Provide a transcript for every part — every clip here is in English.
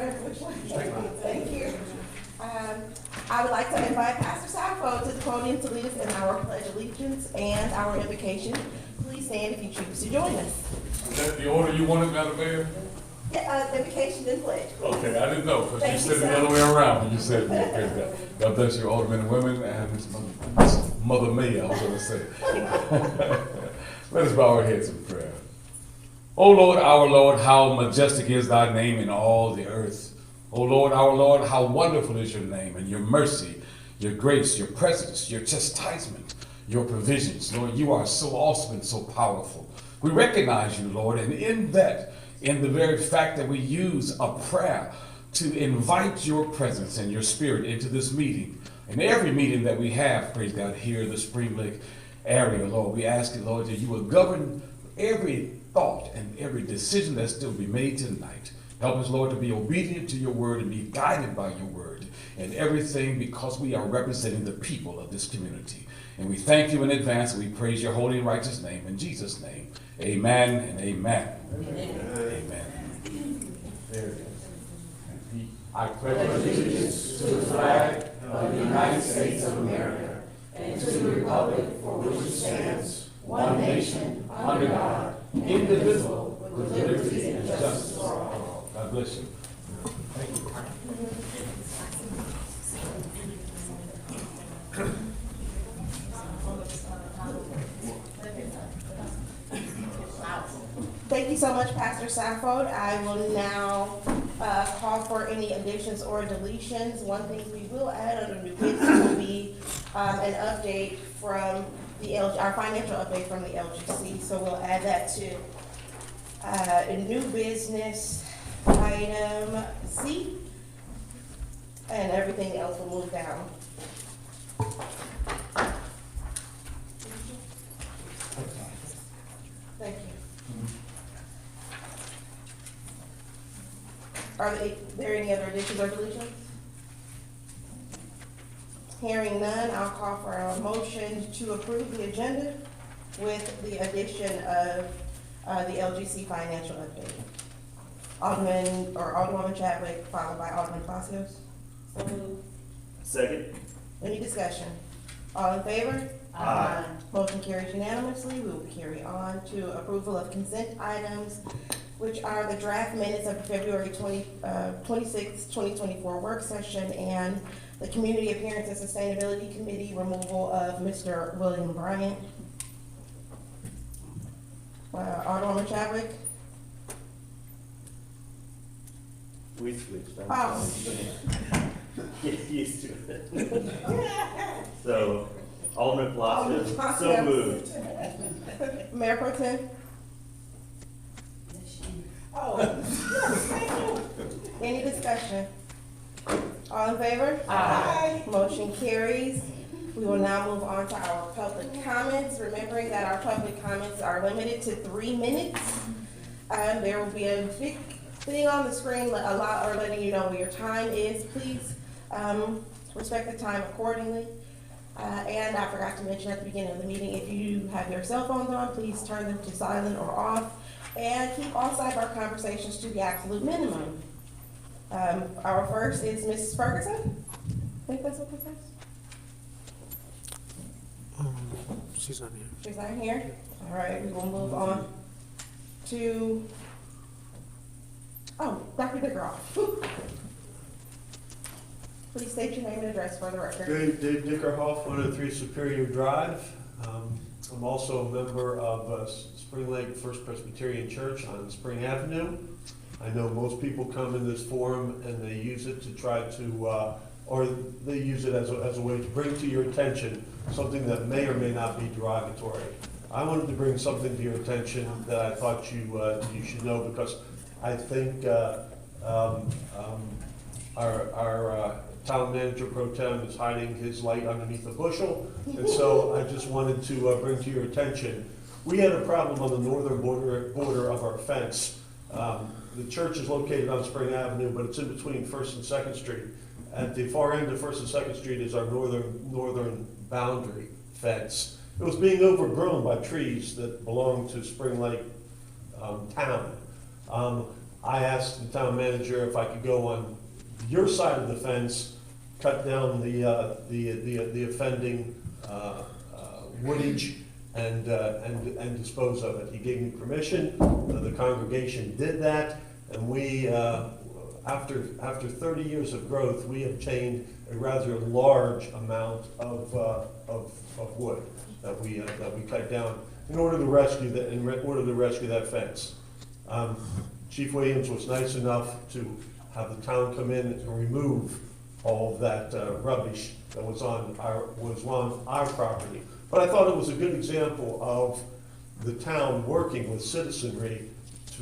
Thank you. I would like to invite Pastor Safo to the podium to lead us in our pledge of allegiance and our invocation. Please stand if you choose to join us. Is that the order you wanted, Madam Mayor? Yeah, invocation and pledge. Okay, I didn't know, because you Thank said you, it the sir. other way around when you said that. Okay, God bless you, Aldermen and women, and Miss Mother May, I was going to say. Let us bow our heads in prayer. O Lord, our Lord, how majestic is thy name in all the earth. O Lord, our Lord, how wonderful is your name, and your mercy, your grace, your presence, your chastisement, your provisions. Lord, you are so awesome and so powerful. We recognize you, Lord, and in that, in the very fact that we use a prayer to invite your presence and your spirit into this meeting, and every meeting that we have, praise God, here in the Spring Lake area, Lord, we ask you, Lord, that you will govern every thought and every decision that still be made tonight. Help us, Lord, to be obedient to your word and be guided by your word and everything, because we are representing the people of this community. And we thank you in advance, and we praise your holy and righteous name. In Jesus' name, amen and amen. Amen. Amen. There it is. I pledge allegiance to the flag of the United States of America and to the republic for which it stands, one nation, under God, indivisible, with liberty and justice for all. God bless you. Thank you. Thank you so much, Pastor Safford. I will now call for any additions or deletions. One thing we will add under new business will be an update from the our financial update from the LGC. So we'll add that to a new business item C, and everything else will move down. Thank you. Are there any other additions or deletions? Hearing none, I'll call for a motion to approve the agenda with the addition of the LGC financial update. Alderman or Alderwoman Chadwick, followed by Alderman Palacios. So moved. Second. Any discussion? All in favor? Aye. Motion carries unanimously. We will carry on to approval of consent items, which are the draft minutes of the February 26th, 2024 work session and the Community Appearance and Sustainability Committee removal of Mr. William Bryant. Alderwoman Chadwick? We switched. Oh. Get used to it. So, Alderman Palacios, Alderman so Palacios. moved. Mayor Pro Tem? Oh. Any discussion? All in favor? Aye. Motion carries. We will now move on to our public comments, remembering that our public comments are limited to 3 minutes. There will be a big thing on the screen letting you know where your time is. Please respect the time accordingly. And I forgot to mention at the beginning of the meeting, if you have your cell phones on, please turn them to silent or off. And keep all sidebar conversations to the absolute minimum. Our first is Mrs. Ferguson. I think that's what this is. She's not here. She's not here. All right, we will move on to, Dr. Dickerhoff. Please state your name and address for the record. Dave Dickerhoff, 103 Superior Drive. I'm also a member of Spring Lake First Presbyterian Church on Spring Avenue. I know most people come in this forum and they use it to try to, or they use it as a way to bring to your attention something that may or may not be derogatory. I wanted to bring something to your attention that I thought you should know, because I think our town manager pro tem is hiding his light underneath a bushel, and so I just wanted to bring to your attention. We had a problem on the northern border of our fence. The church is located on Spring Avenue, but it's in between 1st and 2nd Street. At the far end of 1st and 2nd Street is our northern boundary fence. It was being overgrown by trees that belong to Spring Lake town. I asked the town manager if I could go on your side of the fence, cut down the offending woodage and dispose of it. He gave me permission, the congregation did that, and we, after 30 years of growth, we obtained a rather large amount of wood that we cut down in order to rescue that fence. Chief Williams was nice enough to have the town come in and remove all of that rubbish that was on our property. But I thought it was a good example of the town working with citizenry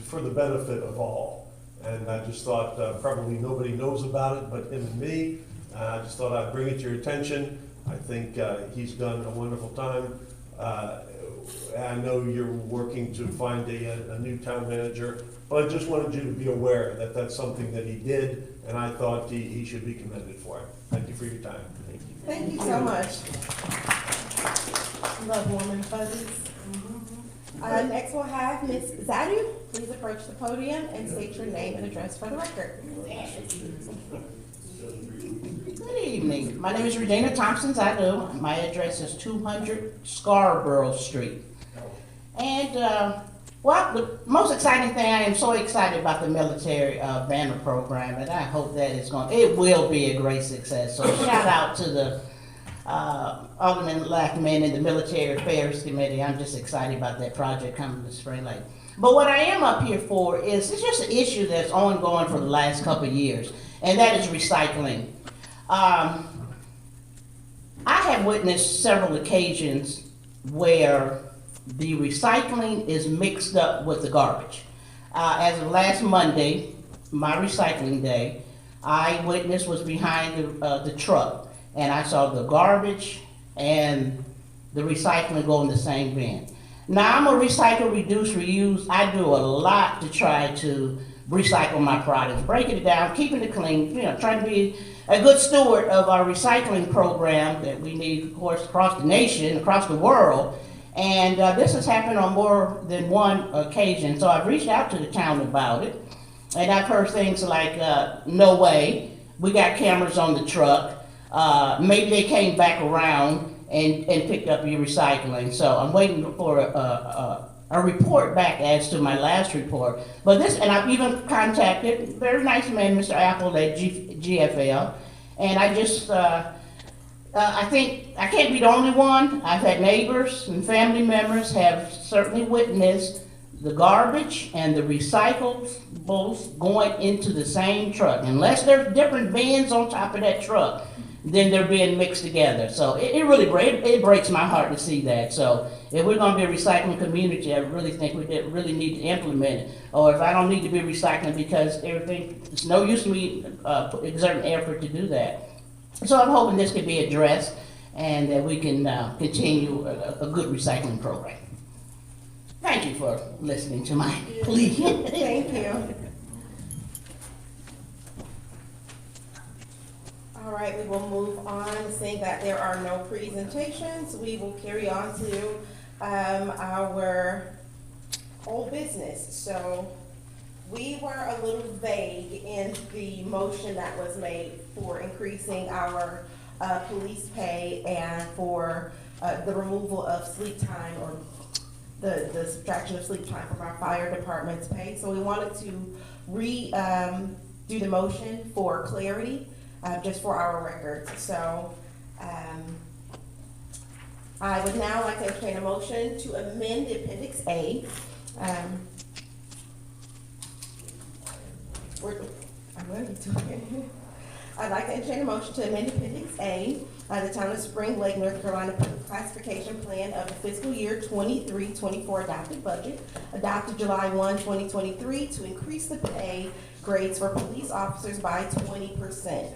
for the benefit of all. And I just thought probably nobody knows about it but him and me. I just thought I'd bring it to your attention. I think he's done a wonderful time. I know you're working to find a new town manager, but I just wanted you to be aware that that's something that he did, and I thought he should be commended for it. Thank you for your time. Thank you. Thank you so much. Love warm and fuzzies. Next we'll have Ms. Zadu. Please approach the podium and state your name and address for the record. Good evening. My name is Regina Thompson Zadu. My address is 200 Scarborough Street. And, well, the most exciting thing, I am so excited about the military banner program, and I hope that it will be a great success. So shout out to the Aldermen Lackman and the Military Affairs Committee. I'm just excited about that project coming to Spring Lake. But what I am up here for is, it's just an issue that's ongoing for the last couple of years, and that is recycling. I have witnessed several occasions where the recycling is mixed up with the garbage. As of last Monday, my recycling day, eyewitness was behind the truck, and I saw the garbage and the recycling go in the same bin. Now, I'm a recycle, reduce, reuse. I do a lot to try to recycle my products, breaking it down, keeping it clean, trying to be a good steward of our recycling program that we need, of course, across the nation, across the world. And this has happened on more than one occasion. So I've reached out to the town about it. And I've heard things like, no way, we got cameras on the truck. Maybe they came back around and picked up your recycling. So I'm waiting for a report back as to my last report. But and I've even contacted very nice man, Mr. Apple at GFL. And I just, I think I can't be the only one. I've had neighbors and family members have certainly witnessed the garbage and the recyclables going into the same truck. Unless there's different bins on top of that truck, then they're being mixed together. So it really breaks my heart to see that. So if we're going to be a recycling community, I really think we really need to implement it. Or if I don't need to be recycling because it's no use to me exerting effort to do that. So I'm hoping this can be addressed and that we can continue a good recycling program. Thank you for listening to my plea. Thank you. All right, we will move on. Seeing that there are no presentations, we will carry on to our old business. So we were a little vague in the motion that was made for increasing our police pay and for the removal of sleep time or the subtraction of sleep time from our fire department's pay. So we wanted to do the motion for clarity. Just for our records. So I would now like to entertain a motion to amend the Appendix A. I'm ready to. I'd like to entertain a motion to amend Appendix A, the Town of Spring Lake, North Carolina classification plan of the fiscal year 23-24 adopted budget, adopted July 1, 2023, to increase the pay grades for police officers by 20%.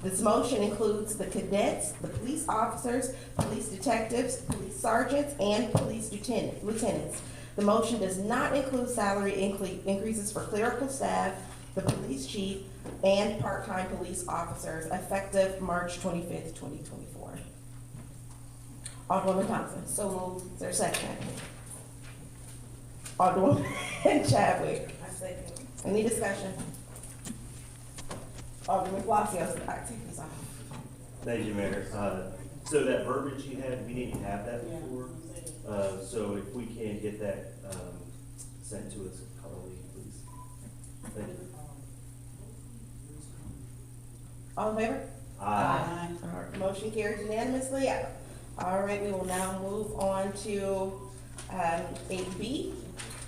This motion includes the cadets, the police officers, police detectives, police sergeants, and police lieutenants. The motion does not include salary increases for clerical staff, the police chief, and part-time police officers effective March 25th, 2024. Alderwoman Thompson, so moved. Is there a second? Alderwoman Chadwick. I second. Any discussion? Alderman Palacios, take this off. Thank you, Mayor. So that verbiage you had, we didn't have that before. So if we can get that, sent to us, Carly, please. Thank you. All in favor? Aye. All right, motion carries unanimously. All right, we will now move on to 8B,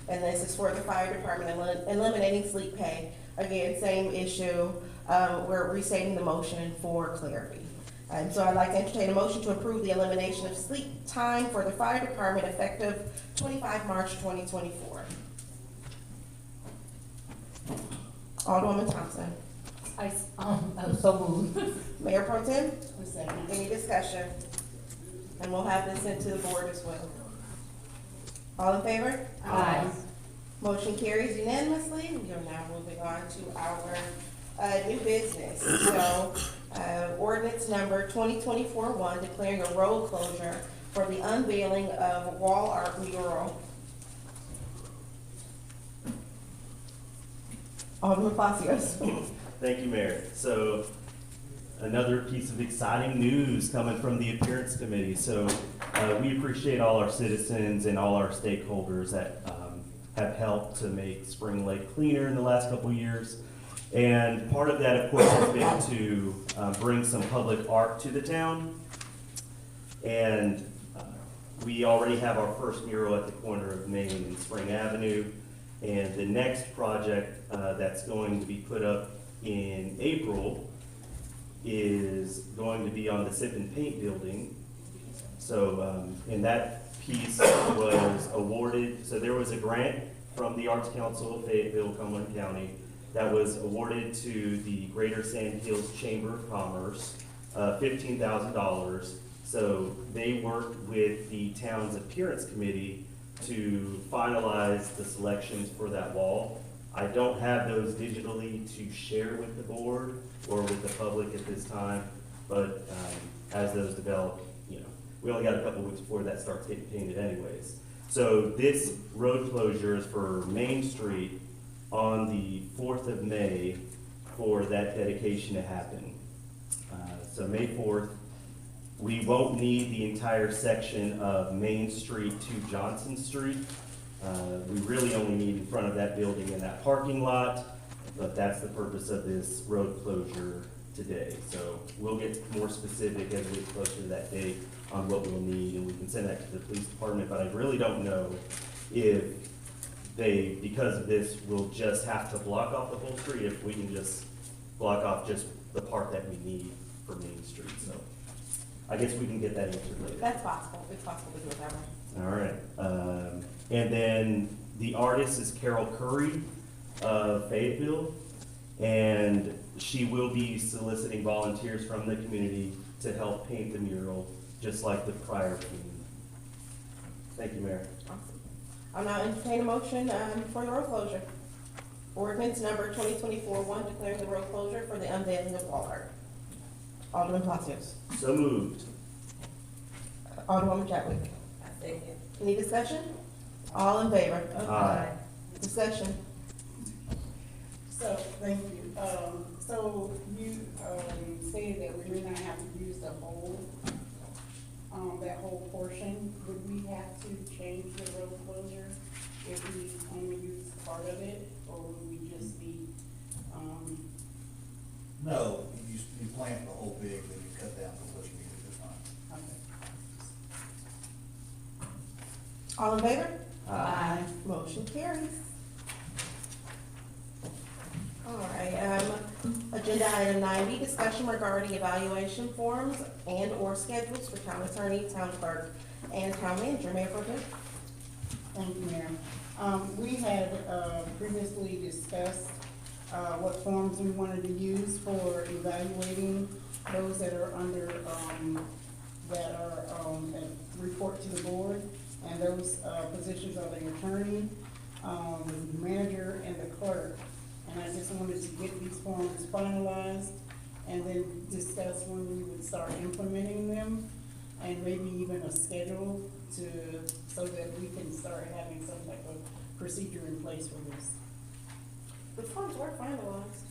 and this is for the fire department, eliminating sleep pay. Again, same issue. We're restating the motion for clarity. And so I'd like to entertain a motion to approve the elimination of sleep time for the fire department effective 25 March 2024. Alderwoman Thompson. So moved. Mayor Pro Tem, A second. any discussion? And we'll have this sent to the board as well. All in favor? Aye. Motion carries unanimously. We are now moving on to our new business. So, ordinance number 2024-1, declaring a road closure for the unveiling of wall art mural. Alderman Palacios. Thank you, Mayor. So another piece of exciting news coming from the Appearance Committee. So we appreciate all our citizens and all our stakeholders that have helped to make Spring Lake cleaner in the last couple of years. And part of that, of course, has been to bring some public art to the town. And we already have our first mural at the corner of Main and Spring Avenue. And the next project that's going to be put up in April is going to be on the Sip and Paint building. So, and that piece was awarded, so there was a grant from the Arts Council of Fayetteville, Cumberland County, that was awarded to the Greater Sand Hills Chamber of Commerce, $15,000. So they worked with the town's appearance committee to finalize the selections for that wall. I don't have those digitally to share with the board or with the public at this time, but as those develop, you know, we only got a couple weeks before that starts getting painted anyways. So this road closure is for Main Street on the 4th of May for that dedication to happen. So May 4th, we won't need the entire section of Main Street to Johnson Street. We really only need in front of that building and that parking lot, but that's the purpose of this road closure today. So we'll get more specific as we get closer to that date on what we'll need, and we can send that to the police department, but I really don't know if they, because of this, will just have to block off the whole street, if we can just block off just the part that we need for Main Street. So I guess we can get that answered later. That's possible. It's possible to do it that way. All right. And then the artist is Carol Curry of Fayetteville, and she will be soliciting volunteers from the community to help paint the mural, just like the prior queen. Thank you, Mayor. Awesome. I'll now entertain a motion for the road closure. Ordinance number 2024-1, declaring the road closure for the unveiling of wall art. Alderman Palacios. So moved. Alderwoman Chadwick. Any discussion? All in favor? Aye. Discussion. So, thank you. So you, said that we may not have to use the whole, that whole portion. Would we have to change the road closure if we only use part of it, or would we just be, No, you plant the whole big, then you cut down to what you need at this time. okay. All in favor? Aye. Motion carries. All right, agenda item 9B, discussion regarding evaluation forms and/or schedules for town attorney, town clerk, and town manager. Mayor Pro Tem. Thank you, Mayor. We had, previously discussed, what forms we wanted to use for evaluating those that are under, that report to the board. And those, positions are the attorney, the manager, and the clerk. And I just wanted to get these forms finalized and then discuss when we would start implementing them, and maybe even a schedule so that we can start having some type of procedure in place for this. The forms were finalized.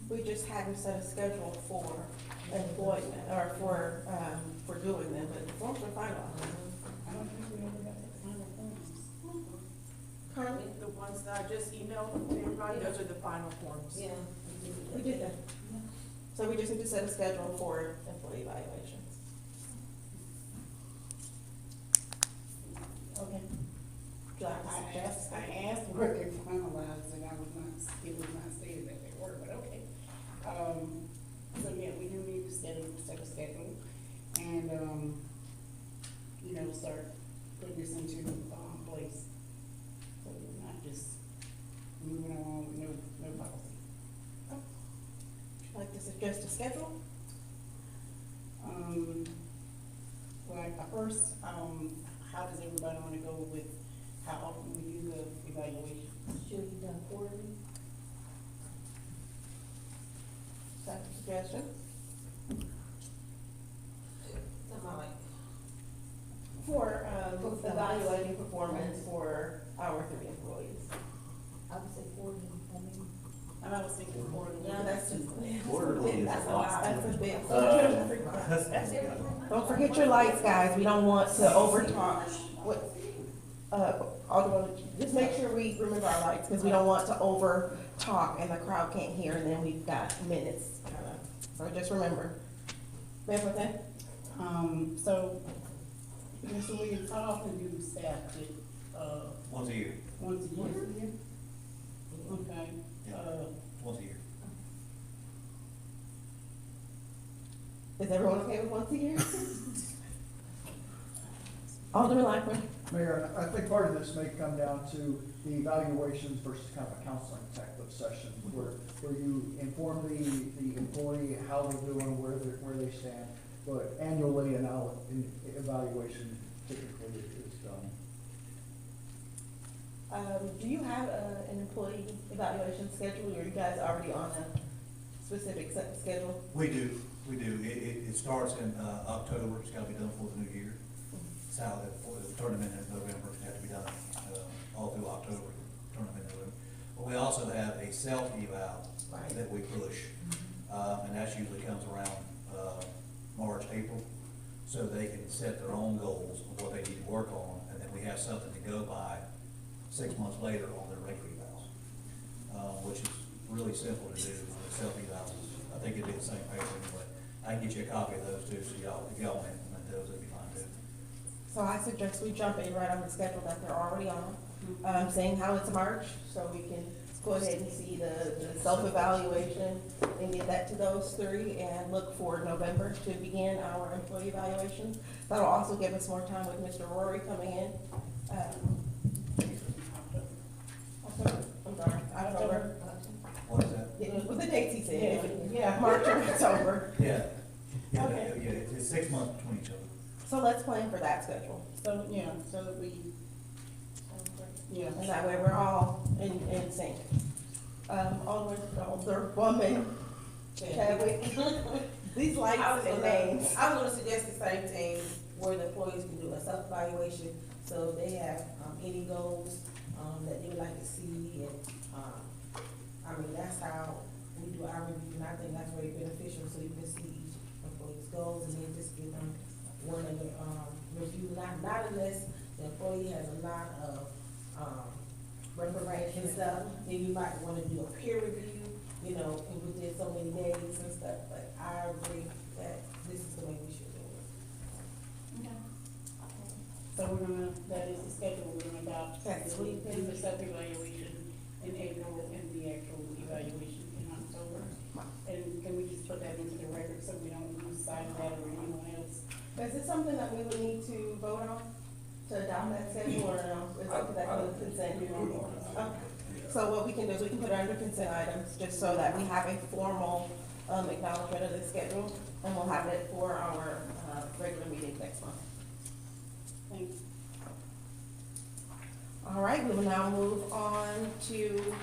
We just hadn't set a schedule for employment, or for doing them, but the forms were finalized. I don't think we ever got the final forms. Carly? The ones that I just emailed to everybody, those are the final forms. Yeah. We did that. So we just need to set a schedule for employee evaluations. Okay. Do you like to suggest? I asked were they finalized, and it was not stated that they were, but okay. So yeah, we do need to set a schedule, and, start putting this into, place. So we're not just moving along with no policy. Would you like to suggest a schedule? First, how does everybody wanna go with how often we do the evaluation? Should it be done quarterly? Is that a suggestion? For, evaluating performance for our 3 employees. I would say 40, And I was thinking quarterly. No, that's just. Quarterly is That's a a lot. lot, that's a bit. That's Don't forget your lights, guys, we don't want to overtalk. What, Alderman, just make sure we remember our lights, because we don't want to over talk and the crowd can't hear, and then we've got minutes, so just remember. Mayor Pro Tem? So, Mr. Williams, how often do staff get, Once a year, once a year? Okay, Yeah. Once a year. Is everyone okay with once a year? Alderman Blackburn? Mayor, I think part of this may come down to the evaluations versus kind of a counseling type of session, where you inform the employee how they're doing, where they stand, but annually an evaluation typically is done. Do you have an employee evaluation schedule, or are you guys already on a specific schedule? We do. It starts in October, it's gotta be done for the new year. It's how the tournament in November, it's got to be done all through October, tournament in November. But we also have a self-eval Right. that we push, and that usually comes around March, April. So they can set their own goals of what they need to work on, and then we have something to go by 6 months later on their regular evals, which is really simple to do. The self-evals, I think it'd be the same paper anyway. I can get you a copy of those too, so if y'all want to implement those, that'd be fine too. So I suggest we jump in right on the schedule that they're already on, saying how it's March, so we can go ahead and see the self-evaluation and get that to those 3, and look for November to begin our employee evaluations. That'll also give us more time with Mr. Rory coming in. October. What is that? Yeah, what the dates he said. Yeah. March or October. Yeah. Okay. Yeah, it's 6 months between each other. So let's plan for that schedule. So, yeah, so that we, yeah. And that way we're all in sync. Alderwoman Chadwick, these lights and names. I was gonna suggest the same thing, where the employees can do a self-evaluation, so if they have, any goals, that they would like to see, and, that's how we do our review, and I think that's very beneficial, so you can see each employee's goals, and then just give them one of the, review, not unless the employee has a lot of, reparation stuff, then you might wanna do a peer review, within so many days and stuff, but I agree that this is the way we should do it. So that is the schedule we're gonna adopt. That's sweet. Do the self-evaluation in April and the actual evaluation in October. And can we just put that into the record so we don't lose sight of that or anyone else? Is it something that we would need to vote on to adopt that schedule, or no? Is that on the consent? Okay. So what we can do is we can put it under consent items, just so that we have a formal, acknowledgement of the schedule, and we'll have it for our, regular meeting next month. Thanks. All right, we will now move on to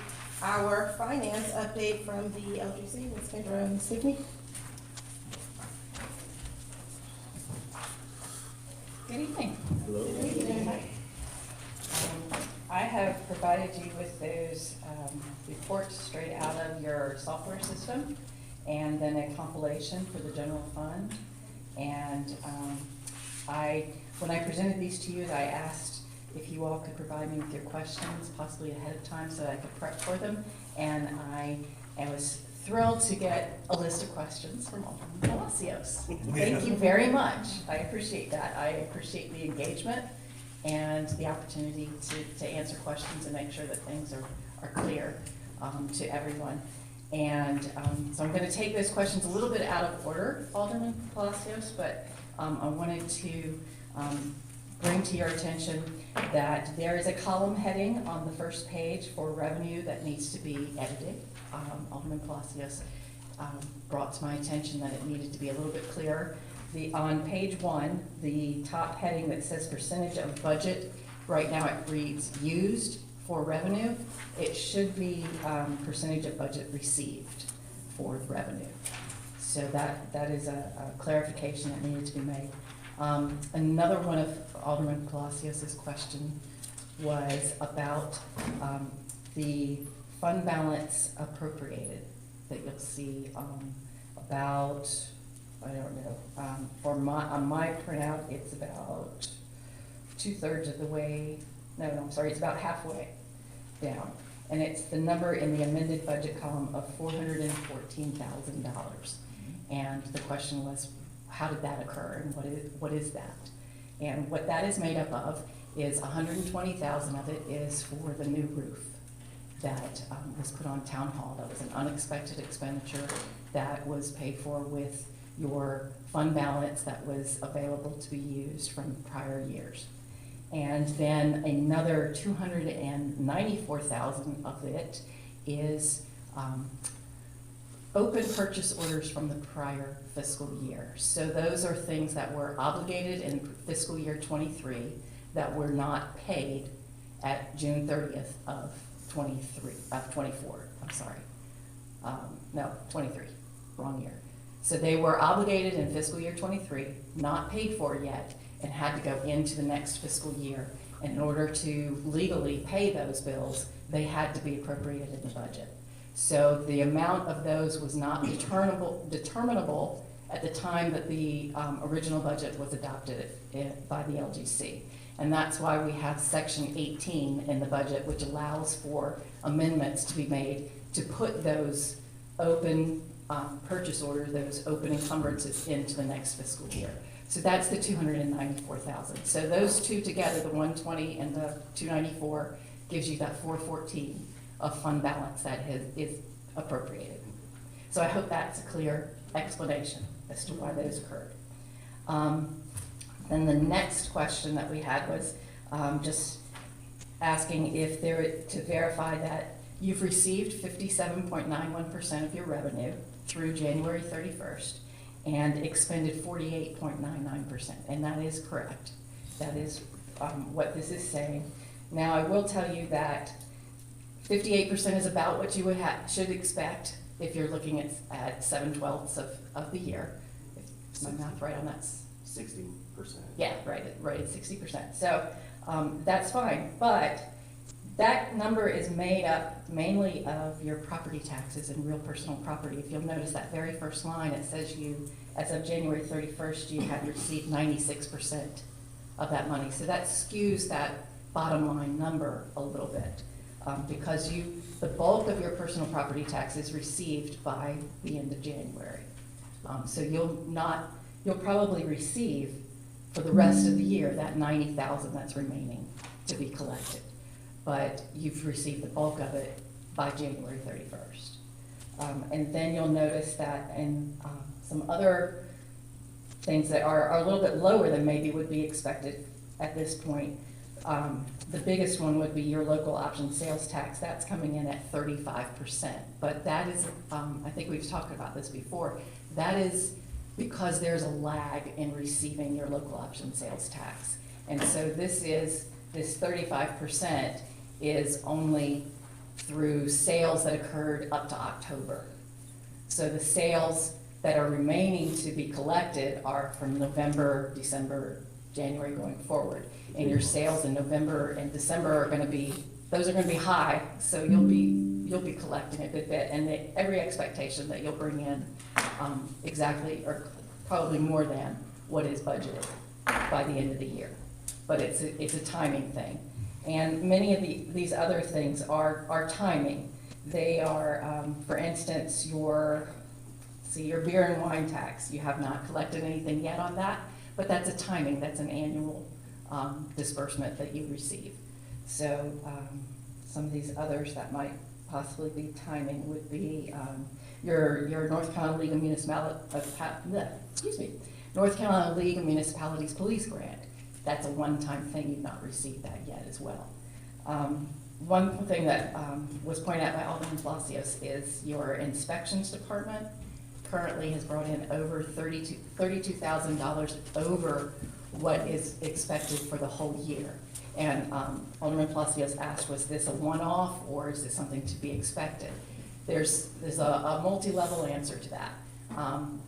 our finance update from the LGC. Ms. Kendra and Ms. Stickney. Good evening. Hello. I have provided you with those reports straight out of your software system, and then a compilation for the general fund. And when I presented these to you, I asked if you all could provide me with your questions, possibly ahead of time, so that I could prep for them. And I was thrilled to get a list of questions from Alderman Palacios. Thank you very much. I appreciate that. I appreciate the engagement and the opportunity to answer questions and make sure that things are clear to everyone. And so I'm going to take those questions a little bit out of order, Alderman Palacios, but I wanted to bring to your attention that there is a column heading on the first page for revenue that needs to be edited. Alderman Palacios brought to my attention that it needed to be a little bit clearer. On page 1, the top heading that says percentage of budget, right now it reads used for revenue. It should be percentage of budget received for revenue. So that is a clarification that needed to be made. Another one of Alderman Palacios' question was about the fund balance appropriated that you'll see about, I don't know, on my printout, it's about 2/3 of the way, I'm sorry, it's about halfway down. And it's the number in the amended budget column of $414,000. And the question was, how did that occur and what is that? And what that is made up of is $120,000 of it is for the new roof that was put on Town Hall. That was an unexpected expenditure that was paid for with your fund balance that was available to be used from prior years. And then another $294,000 of it is open purchase orders from the prior fiscal year. So those are things that were obligated in fiscal year 23 that were not paid at June 30th of 24, I'm sorry. No, 23, wrong year. So they were obligated in fiscal year 23, not paid for yet, and had to go into the next fiscal year. And in order to legally pay those bills, they had to be appropriated in the budget. So the amount of those was not determinable at the time that the original budget was adopted by the LGC. And that's why we have section 18 in the budget, which allows for amendments to be made to put those open purchase orders, those open encumbrances into the next fiscal year. So that's the $294,000. So those two together, the 120 and the 294, gives you that 414 of fund balance that is appropriated. So I hope that's a clear explanation as to why those occurred. Then the next question that we had was just asking if to verify that you've received 57.91% of your revenue through January 31st and expended 48.99%, and that is correct. That is what this is saying. Now, I will tell you that 58% is about what you should expect if you're looking at 7/12 of the year. Is my math right on that? 60%. Yeah, right at 60%. So that's fine, but that number is made up mainly of your property taxes and real personal property. If you'll notice that very first line, it says you, as of January 31st, you have received 96% of that money. So that skews that bottom line number a little bit because the bulk of your personal property tax is received by the end of January. So you'll probably receive for the rest of the year that $90,000 that's remaining to be collected. But you've received the bulk of it by January 31st. And then you'll notice that in some other things that are a little bit lower than maybe would be expected at this point. The biggest one would be your local option sales tax. That's coming in at 35%. But that is, I think we've talked about this before, that is because there's a lag in receiving your local option sales tax. And so this 35% is only through sales that occurred up to October. So the sales that are remaining to be collected are from November, December, January going forward. And your sales in November and December are going to be those are gonna be high, so you'll be collecting a good bit, and every expectation that you'll bring in, exactly, or probably more than what is budgeted by the end of the year. But it's a timing thing. And many of these other things are timing. They are, for instance, your beer and wine tax. You have not collected anything yet on that, but that's a timing, that's an annual disbursement that you receive. So some of these others that might possibly be timing would be your North Carolina League of North Carolina League of Municipalities Police Grant. That's a one-time thing, you've not received that yet as well. One thing that was pointed out by Alderman Palacios is your inspections department currently has brought in over $32,000 over what is expected for the whole year. And Alderman Palacios asked, was this a one-off or is this something to be expected? There's a multi-level answer to that.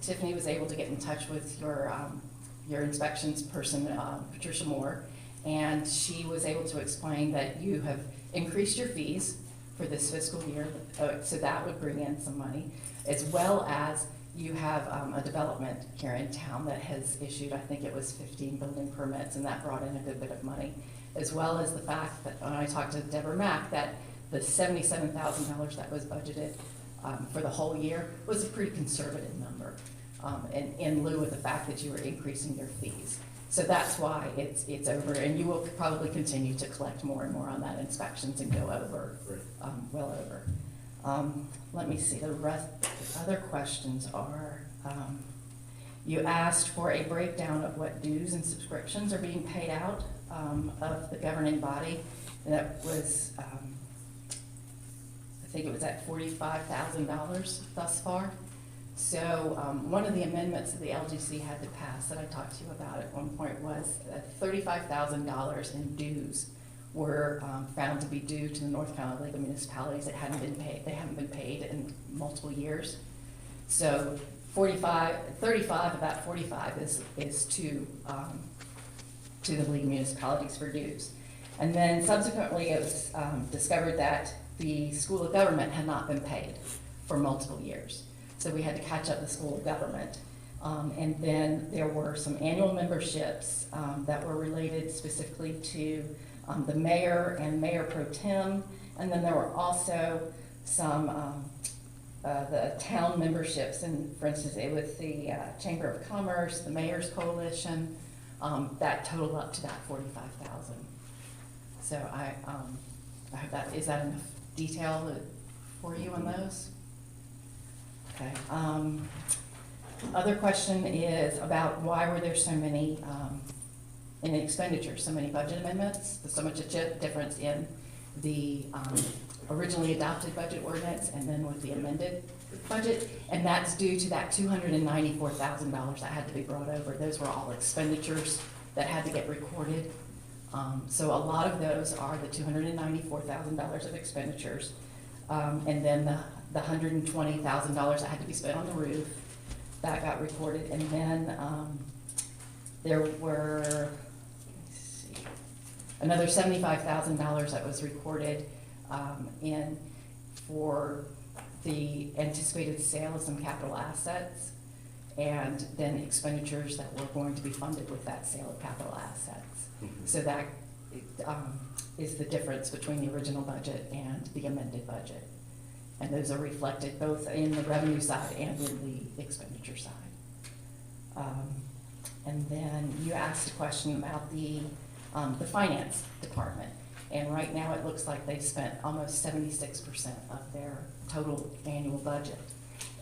Tiffany was able to get in touch with your inspections person, Patricia Moore, and she was able to explain that you have increased your fees for this fiscal year, so that would bring in some money, as well as you have a development here in town that has issued, I think it was 15 building permits, and that brought in a good bit of money, as well as the fact that when I talked to Deborah Mack, that the $77,000 that was budgeted for the whole year was a pretty conservative number, in lieu of the fact that you were increasing your fees. So that's why it's over, and you will probably continue to collect more and more on that inspections and go over, well over. Let me see, the other questions are, you asked for a breakdown of what dues and subscriptions are being paid out of the governing body. And that was, I think it was at $45,000 thus far. So one of the amendments that the LGC had to pass that I talked to you about at one point was that $35,000 in dues were found to be due to the North Carolina League of Municipalities that hadn't been paid. They haven't been paid in multiple years. So 35 of that 45 is to the League of Municipalities for dues. And then subsequently it was discovered that the School of Government had not been paid for multiple years. So we had to catch up the School of Government. And then there were some annual memberships that were related specifically to the mayor and mayor pro tem. And then there were also some the town memberships, and for instance, it was the Chamber of Commerce, the Mayor's Coalition, that totaled up to that 45,000. So I hope that, is that enough detail for you on those? Okay. Other question is about why were there so many in expenditures, so many budget amendments, so much difference in the originally adopted budget ordinance and then with the amended budget, and that's due to that $294,000 that had to be brought over. Those were all expenditures that had to get recorded. So a lot of those are the $294,000 of expenditures, and then the $120,000 that had to be spent on the roof, that got recorded, and then there were, let's see, another $75,000 that was recorded for the anticipated sale of some capital assets, and then expenditures that were going to be funded with that sale of capital assets. Mm-hmm. So that is the difference between the original budget and the amended budget. And those are reflected both in the revenue side and in the expenditure side. And then you asked a question about the finance department. And right now it looks like they've spent almost 76% of their total annual budget.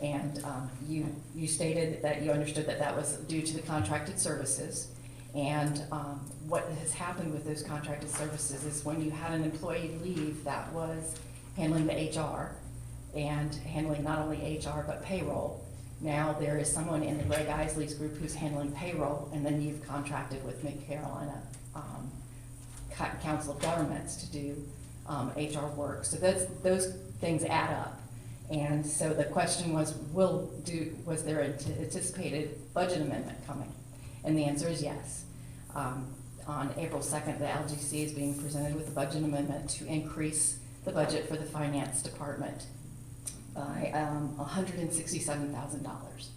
And you stated that you understood that that was due to the contracted services. And what has happened with those contracted services is when you had an employee leave that was handling the HR and handling not only HR but payroll, now there is someone in the Greg Isley's group who's handling payroll, and then you've contracted with Mid-Carolina Council of Governments to do HR work. So those things add up. And so the question was, was there an anticipated budget amendment coming? And the answer is yes. on April 2nd, the LGC is being presented with a budget amendment to increase the budget for the finance department by $167,000.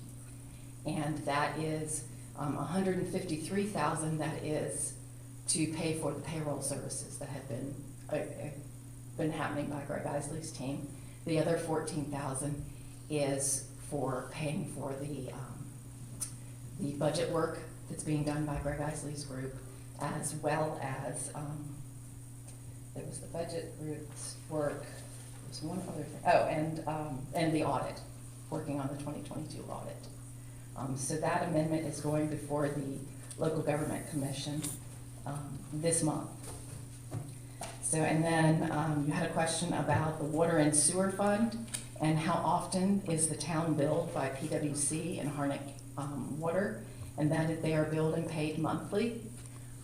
And that is $153,000 that is to pay for the payroll services that have been happening by Greg Isley's team. The other $14,000 is for paying for the budget work that's being done by Greg Isley's group, as well as, there was the budget group's work, there's one other thing, and the audit, working on the 2022 audit. So that amendment is going before the Local Government Commission this month. So, and then you had a question about the water and sewer fund and how often is the town billed by PwC and Harnett Water, and that they are billed and paid monthly.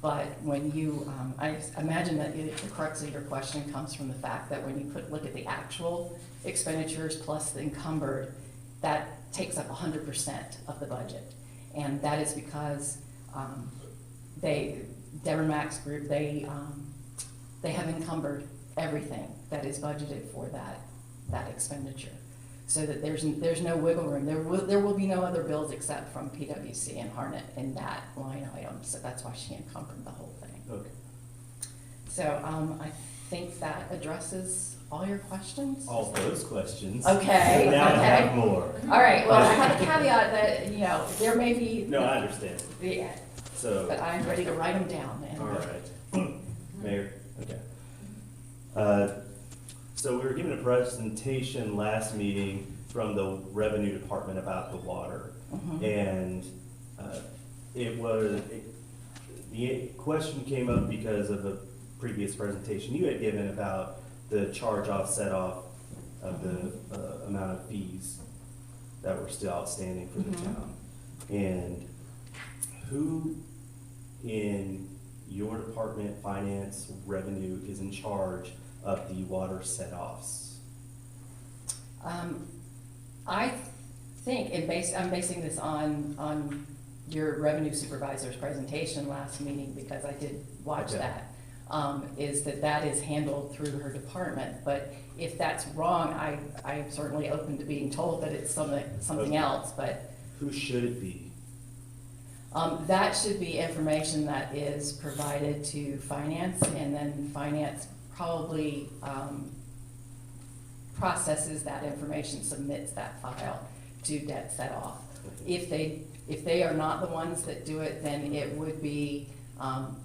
But when you, I imagine that the crux of your question comes from the fact that when you look at the actual expenditures plus the encumbered, that takes up 100% of the budget. And that is because Deborah Mack's group, they have encumbered everything that is budgeted for that expenditure, so that there's no wiggle room. There will be no other bills except from PwC and Harnett in that line item. So that's why she encumbered the whole thing. Okay. So I think that addresses all your questions. All those questions. Okay. Now I Okay. have more. All right. Well, I have a caveat that there may be. No, I understand. Yeah. So. But I'm ready to write them down. And, All right. Mayor, okay. So we were given a presentation last meeting from the Revenue Department about the water. And the question came up because of a previous presentation you had given about the charge-off set-off of the amount of fees that were still outstanding for the town. And who in your department, finance, revenue, is in charge of the water set-offs? I think, I'm basing this on your revenue supervisor's presentation last meeting, because I did watch Okay. that, is that is handled through her department. But if that's wrong, I'm certainly open to being told that it's something Okay. else, but. Who should it be? That should be information that is provided to finance, and then finance probably processes that information, submits that file to debt set off. If they are not the ones that do it, then it would be,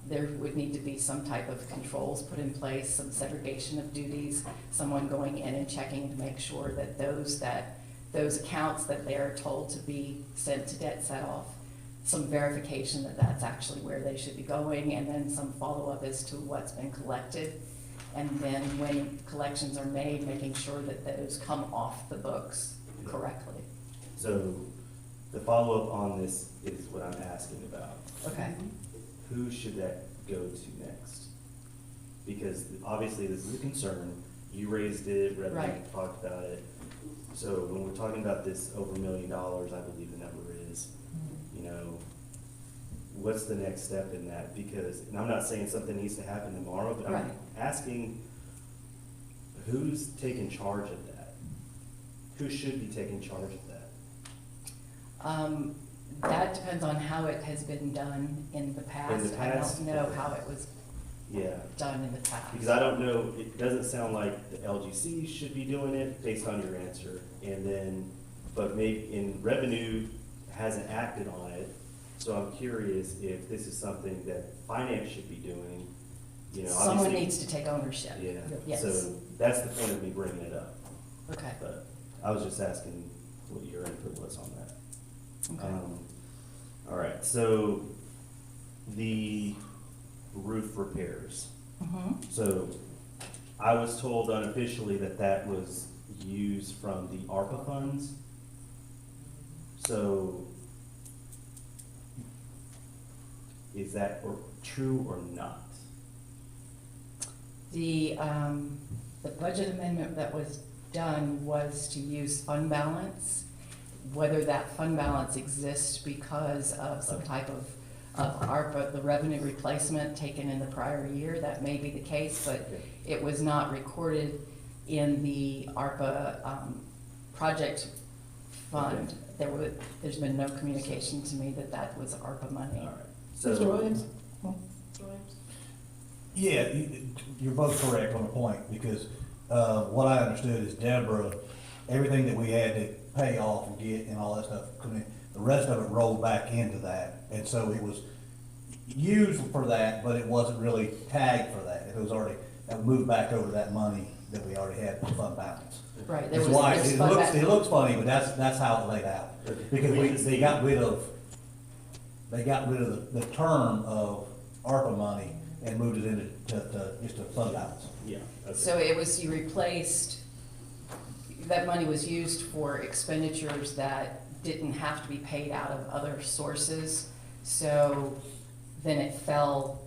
there would need to be some type of controls put in place, some segregation of duties, someone going in and checking to make sure that those accounts that they are told to be sent to debt set off, some verification that that's actually where they should be going, and then some follow-up as to what's been collected. And then when collections are made, making sure that those come off the books correctly. So the follow-up on this is what I'm asking about. Okay. Who should that go to next? Because obviously this is a concern. You raised it, Reverend Right. talked about it. So when we're talking about this over $1 million, I believe the number is, you know, what's the next step in that? Because, and I'm not saying something needs to happen tomorrow, but I'm Right. asking who's taking charge of that? Who should be taking charge of that? That depends on how it has been done in the past. In the past? I don't know how it was Yeah. done in the past. Because I don't know, it doesn't sound like the LGC should be doing it based on your answer. And then, but maybe in revenue hasn't acted on it. So I'm curious if this is something that finance should be doing, you know, Someone obviously. needs to take ownership. Yeah, Yes. so that's the point of me bringing it up. Okay. But I was just asking what your input was on that. Okay. All right, so the roof repairs. So I was told unofficially that that was used from the ARPA funds. So is that true or not? The budget amendment that was done was to use fund balance. Whether that fund balance exists because of some type of of ARPA, the revenue replacement taken in the prior year. That may be the case, but it was not recorded in the ARPA project fund. There's been no communication to me that that was ARPA money. All right. Mr. So, Williams? Yeah, you're both correct on the point, because what I understood is Deborah, everything that we had to pay off and get and all that stuff, the rest of it rolled back into that. And so it was used for that, but it wasn't really tagged for that. It was already, that moved back over that money that we already had for fund balance. Right. That's why, it looks funny, but that's how it laid out. Because they got rid of the term of ARPA money and moved it into just a fund balance. yeah. Okay. So it was, you replaced, that money was used for expenditures that didn't have to be paid out of other sources. So then it fell,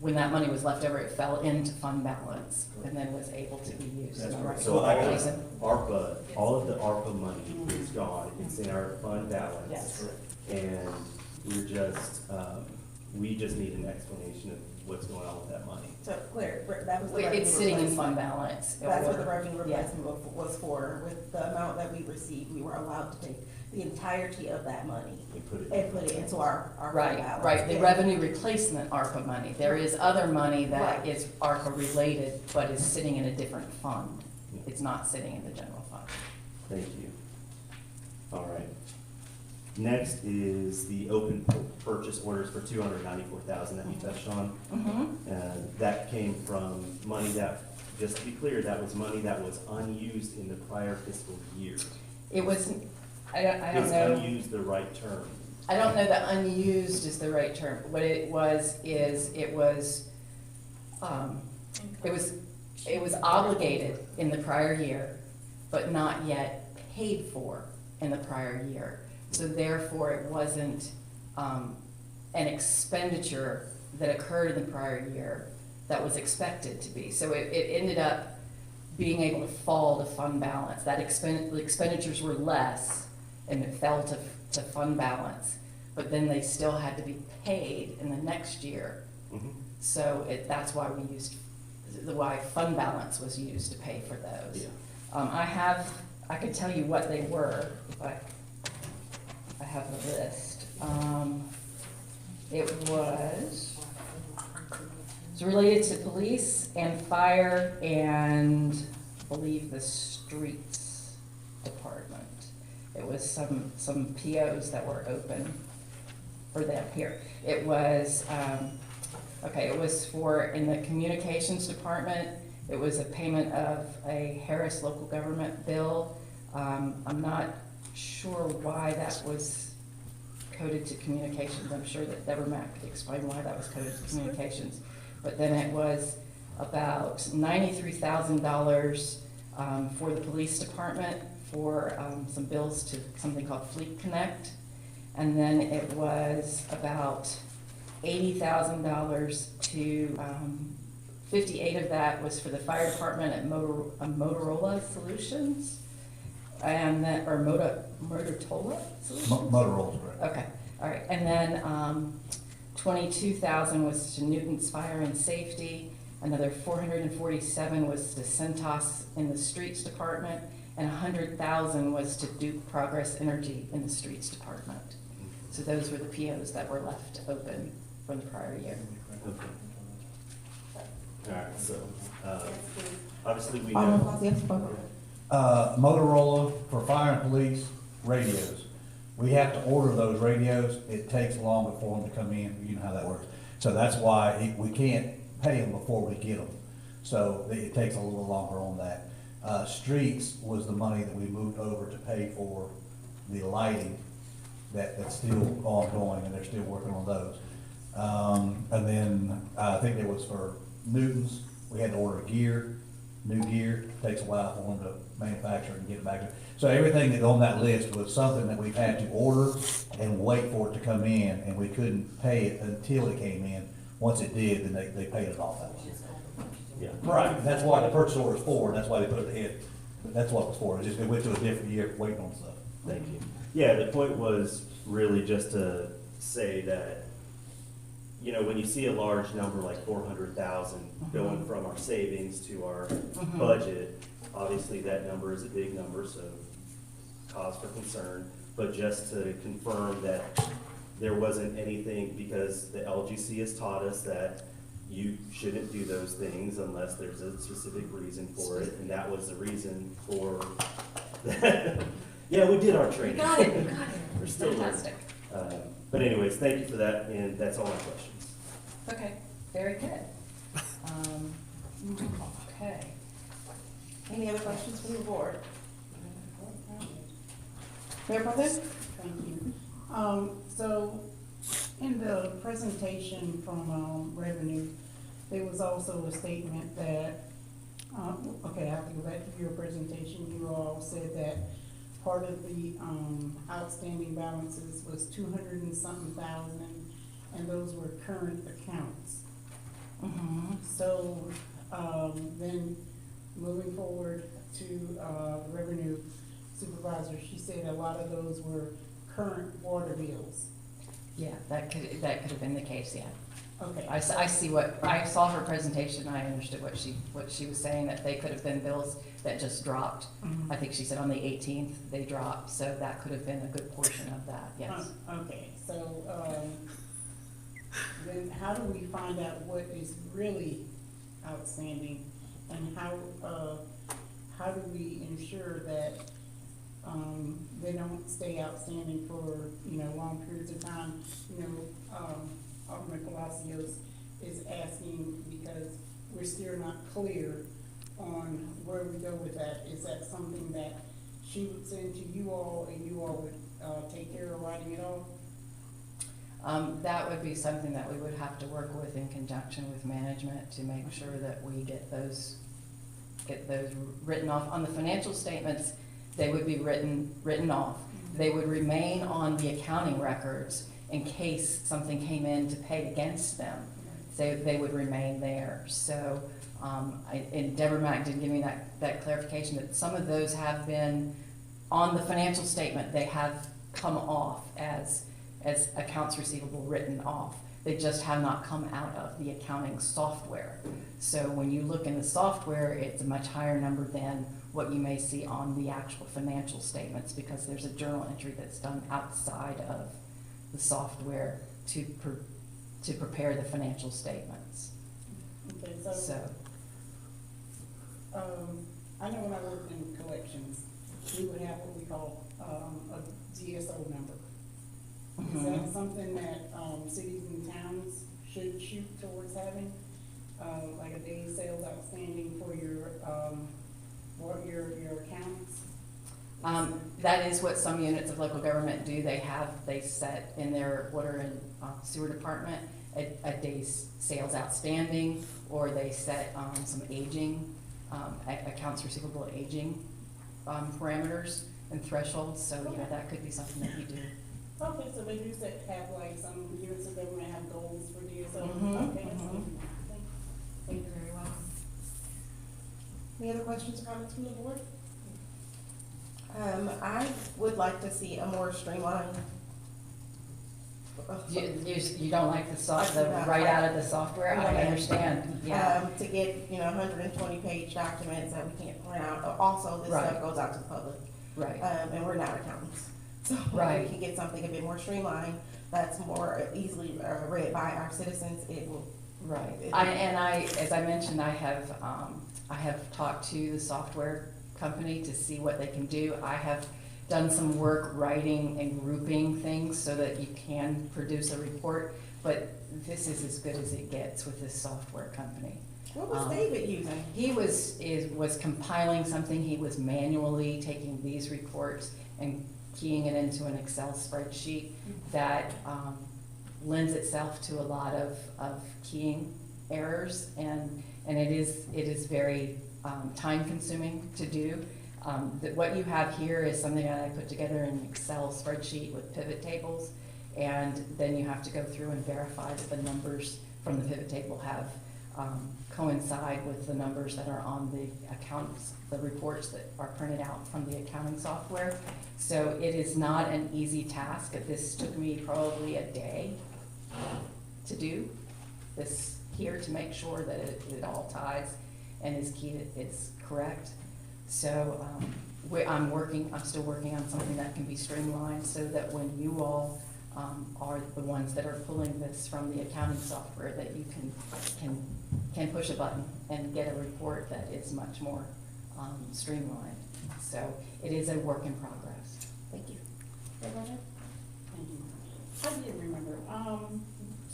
when that money was left over, it fell into fund balance and then was able to be used. That's Am I right? So all Jason? ARPA, all of the ARPA money is gone, it's in our fund balance. Yes. And we're just, we just need an explanation of what's going on with that money. So, Claire, that was the revenue It's sitting in fund replacement. balance. That's what the revenue Yeah. replacement was for. With the amount that we received, we were allowed to take the entirety of that money And put it. and put it into our fund Right, balance. right, the And- revenue replacement ARPA money. There is other money that Right. is ARPA related, but is sitting in a different fund. It's not sitting in the general fund. Thank you. All right. Next is the open purchase orders for $294,000 that you touched on. And that came from money that, just to be clear, that was money that was unused in the prior fiscal year. It was, I don't Is know. unused the right term? I don't know that unused is the right term. What it was is, it was obligated in the prior year, but not yet paid for in the prior year. So therefore, it wasn't an expenditure that occurred in the prior year that was expected to be. So it ended up being able to fall to fund balance. That the expenditures were less, and it fell to fund balance, but then they still had to be paid in the next year. Mhm. So that's why why fund balance was used to pay for those. Yeah. I can tell you what they were, if I have the list. It's related to police and fire and I believe the streets department. It was some POs that were open for them here. It was, it was for, in the communications department, it was a payment of a Harris local government bill. I'm not sure why that was coded to communications. I'm sure that Deborah Mack could explain why that was coded to communications. But then it was about $93,000 for the police department for some bills to something called Fleet Connect. And then it was about $80,000 to, 58 of that was for the fire department at Motorola Solutions. And then, or Motorola Solutions? Motorola's correct. Okay, all right, and then 22,000 was to Newton's Fire and Safety, another 447 was to Centos in the Streets Department, and 100,000 was to Duke Progress Energy in the Streets Department. So those were the POs that were left open from the prior year. Okay. All right, so, obviously we Alderman know. Fonzie, yes, vote. Motorola for fire and police radios. We have to order those radios. It takes longer for them to come in. You know how that works. So that's why we can't pay them before we get them. So it takes a little longer on that. Streets was the money that we moved over to pay for the lighting that's still ongoing, and they're still working on those. And then I think it was for Newton's, we had to order gear, new gear. Takes a while for them to manufacture and get it back. So everything that's on that list was something that we've had to order and wait for it to come in, and we couldn't pay it until it came in. Once it did, then they paid it off that way. Yeah. Right, that's why the purchase order is for, and that's why they put it ahead. That's what it was for. It just, it went to a different year waiting on stuff. Thank you. Yeah, the point was really just to say that you know, when you see a large number like 400,000 going from our savings to our budget, obviously that number is a big number, so cause for concern. But just to confirm that there wasn't anything, because the LGC has taught us that you shouldn't do those things unless there's a specific reason for it, and that was the reason for that. Yeah, we did our training. Got it. We're still learning. Fantastic. But anyways, thank you for that, and that's all my questions. Okay, very good. Okay. Any other questions from the board? Mayor Pro Tem? Thank you. So in the presentation from, revenue, there was also a statement that, okay, I have to go back to your presentation. You all said that part of the, outstanding balances was 200 and something thousand, and those were current accounts. So, then moving forward to, the revenue supervisor, she said a lot of those were current water bills. Yeah, that could have been the case, yeah. Okay. I saw her presentation, I understood what she was saying, that they could have been bills that just dropped. Mhm. I think she said on the 18th they dropped, so that could have been a good portion of that, yes. Okay, so, then how do we find out what is really outstanding? And how do we ensure that, they don't stay outstanding for, long periods of time? Alderman Palacios is asking because we're still not clear on where we go with that. Is that something that she would send to you all and you all would, take care of writing it off? That would be something that we would have to work with in conjunction with management to make sure that we get those written off. On the financial statements, they would be written off. They would remain on the accounting records in case something came in to pay against them. So they would remain there. So, and Deborah Mack did give me that clarification that some of those have been on the financial statement. They have come off as accounts receivable written off. They just have not come out of the accounting software. So when you look in the software, it's a much higher number than what you may see on the actual financial statements, because there's a journal entry that's done outside of the software to prepare the financial statements. Okay, So, I know when I worked in collections, we would have what we call, a DSO number. Is that something that, cities and towns should shoot towards having? Like a day's sales outstanding for your accounts? that is what some units of local government do. They set in their water and sewer department a day's sales outstanding, or they set some aging, accounts receivable aging parameters and thresholds. So yeah, that could be something that we do. Okay, so they do have like some units of government have goals for DSO? Mhm, Okay, mhm. thank you very well. Any other questions or comments from the board? I would like to see a more streamlined. You don't like the I do not right like- out of the software? I Right. understand, yeah. To get, 120-page documents that we can't print out. Also, this Right. stuff goes out to the public. Right. And we're not accountants. So if Right. we can get something a bit more streamlined, that's more easily read by our citizens, it will. Right. it- As I mentioned, I have talked to the software company to see what they can do. I have done some work writing and grouping things so that you can produce a report, but this is as good as it gets with this software company. What was David using? He was compiling something. He was manually taking these reports and keying it into an Excel spreadsheet that lends itself to a lot of keying errors, and it is very time consuming to do. What you have here is something that I put together in an Excel spreadsheet with pivot tables, and then you have to go through and verify that the numbers from the pivot table have coincide with the numbers that are on the accounts, the reports that are printed out from the accounting software. So it is not an easy task. This took me probably a day to do this here to make sure that it all ties and is key, is correct. So, I'm still working on something that can be streamlined so that when you all, are the ones that are pulling this from the accounting software, that you can push a button and get a report that is much more, streamlined. So it is a work in progress. Thank you. Thank you. I did remember,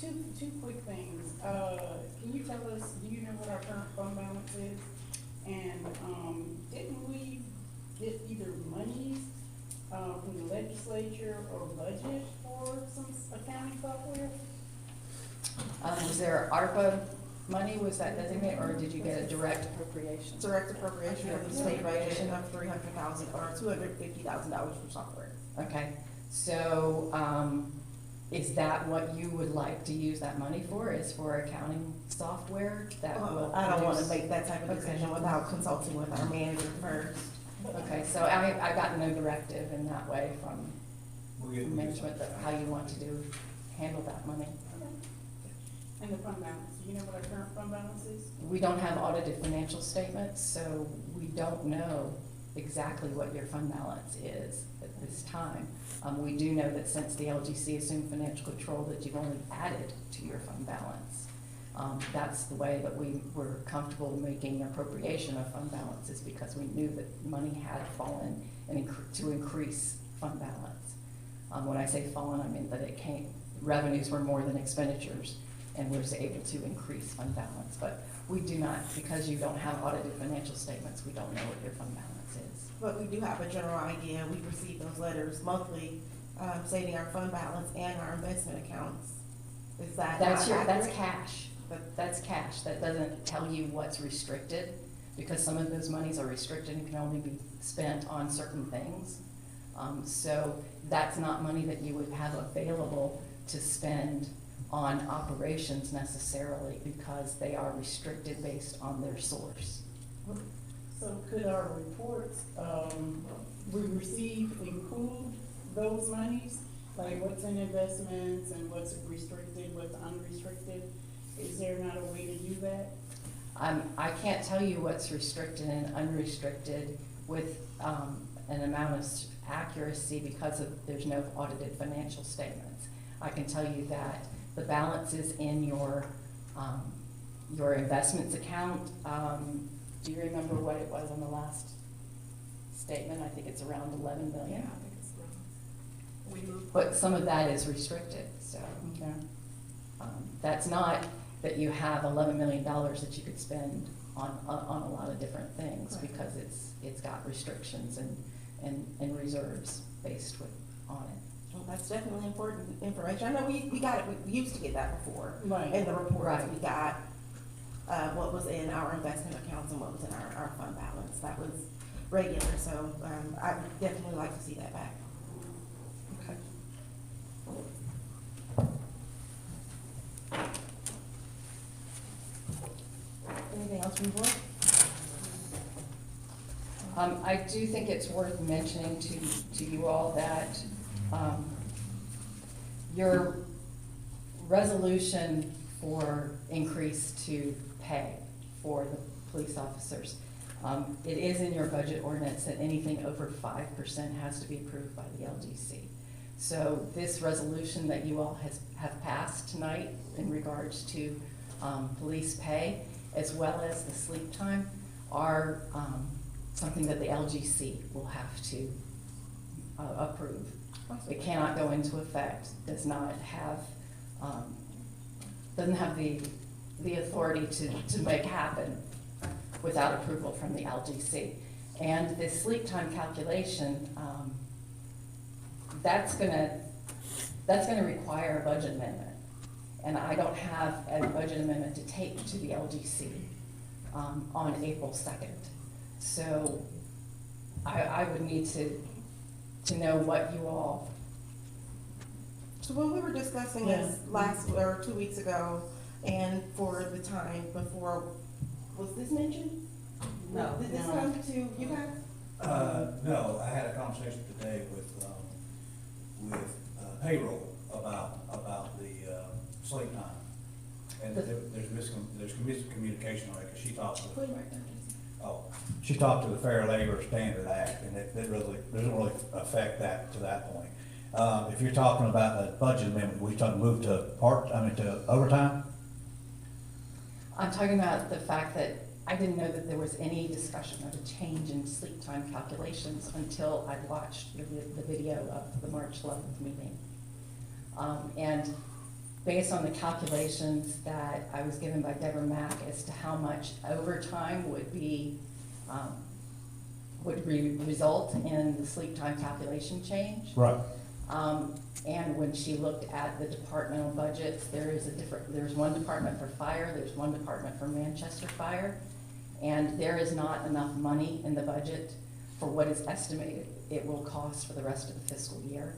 two quick things. Can you tell us, do you know what our current fund balance is? And, didn't we get either monies, from the legislature or budget for some accounting software? Was there ARPA money, was that designated, or did you get a direct appropriation? Direct appropriation of the state budget of $300,000 or $250,000 for software. Okay, so, is that what you would like to use that money for, is for accounting software that will? I don't wanna produce- make that type of decision Okay. without consulting with our manager first. Okay, so I got no directive in that way from We'll get management that how you want to handle that money. And the fund balance, do you know what our current fund balance is? We don't have audited financial statements, so we don't know exactly what your fund balance is at this time. We do know that since the LGC assumed financial control, that you've only added to your fund balance. That's the way that we were comfortable making appropriation of fund balance, is because we knew that money had fallen and to increase fund balance. When I say fallen, I mean that revenues were more than expenditures, and we was able to increase fund balance. But we do not, because you don't have audited financial statements, we don't know what your fund balance is. But we do have a general idea. We receive those letters monthly, stating our fund balance and our investment accounts. Is that That's not that's accurate? cash. That's cash. That doesn't tell you what's restricted, because some of those monies are restricted and can only be spent on certain things. So that's not money that you would have available to spend on operations necessarily, because they are restricted based on their source. So could our reports, we receive include those monies? Like what's in investments and what's restricted, what's unrestricted? Is there not a way to do that? I can't tell you what's restricted and unrestricted with an amount of accuracy, because there's no audited financial statements. I can tell you that the balances in your investments account, do you remember what it was on the last statement? I think it's around 11 million. I think it's we moved. But some of that is restricted, so. Okay. That's not that you have $11 million that you could spend on a lot of different things, Right. because it's got restrictions and reserves based on it. Well, that's definitely important information. I know we got it, we used to get that before. Right. In the reports, Right. we got, what was in our investment accounts and what was in our fund balance. That was regular, so, I would definitely like to see that back. Okay. Anything else from the board? I do think it's worth mentioning to you all that your resolution for increase to pay for the police officers, it is in your budget ordinance that anything over 5% has to be approved by the LGC. So this resolution that you all have passed tonight in regards to police pay, as well as the sleep time, are something that the LGC will have to approve. It cannot go into effect, does not have, doesn't have the authority to make happen without approval from the LGC. And this sleep time calculation, that's gonna require a budget amendment. And I don't have a budget amendment to take to the LGC on April 2nd. So I would need to know what you all. So when we were discussing this or 2 weeks ago, and for the time before, was this mentioned? No. Did this No. come to you guys? No, I had a conversation today with payroll about the sleep time. And there's miscommunication on it, because she talked to, she talked to the Fair Labor Standard Act, and it really, doesn't really affect that to that point. If you're talking about the budget amendment, we talking move to to overtime? I'm talking about the fact that I didn't know that there was any discussion of a change in sleep time calculations until I watched the video of the March 11th meeting. And based on the calculations that I was given by Deborah Mack as to how much overtime would result in the sleep time calculation change. Right. And when she looked at the departmental budgets, there's one department for fire, there's one department for Manchester Fire, and there is not enough money in the budget for what is estimated it will cost for the rest of the fiscal year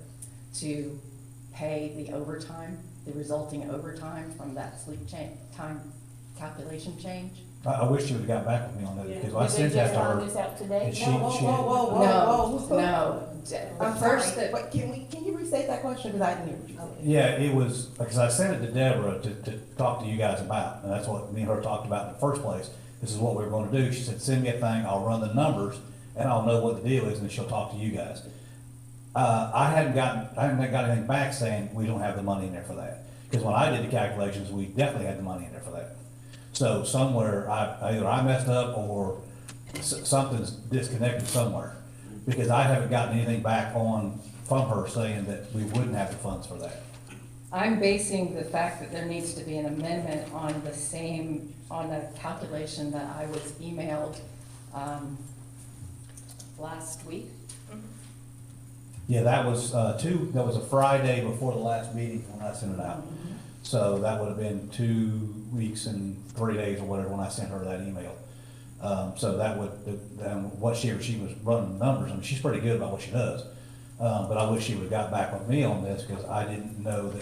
to pay the overtime, the resulting overtime from that sleep time calculation change. I wish she would've got back with me on that, because I sent that to her. And she, No. I'm First, sorry, but can you restate that question, because I didn't hear what you said. yeah, it was, because I sent it to Deborah to talk to you guys about, and that's what me and her talked about in the first place. This is what we were gonna do. She said, send me a thing, I'll run the numbers, and I'll know what the deal is, and then she'll talk to you guys. I haven't got anything back saying we don't have the money in there for that. Because when I did the calculations, we definitely had the money in there for that. So somewhere, either I messed up or something's disconnected somewhere. Because I haven't gotten anything back from her saying that we wouldn't have the funds for that. I'm basing the fact that there needs to be an amendment on the calculation that I was emailed, last week. Yeah, that was that was a Friday before the last meeting when I sent it out. So that would have been 2 weeks and 3 days or whatever when I sent her that email. So that would, what she was running the numbers, I mean, she's pretty good about what she does. But I wish she would've got back with me on this, because I didn't know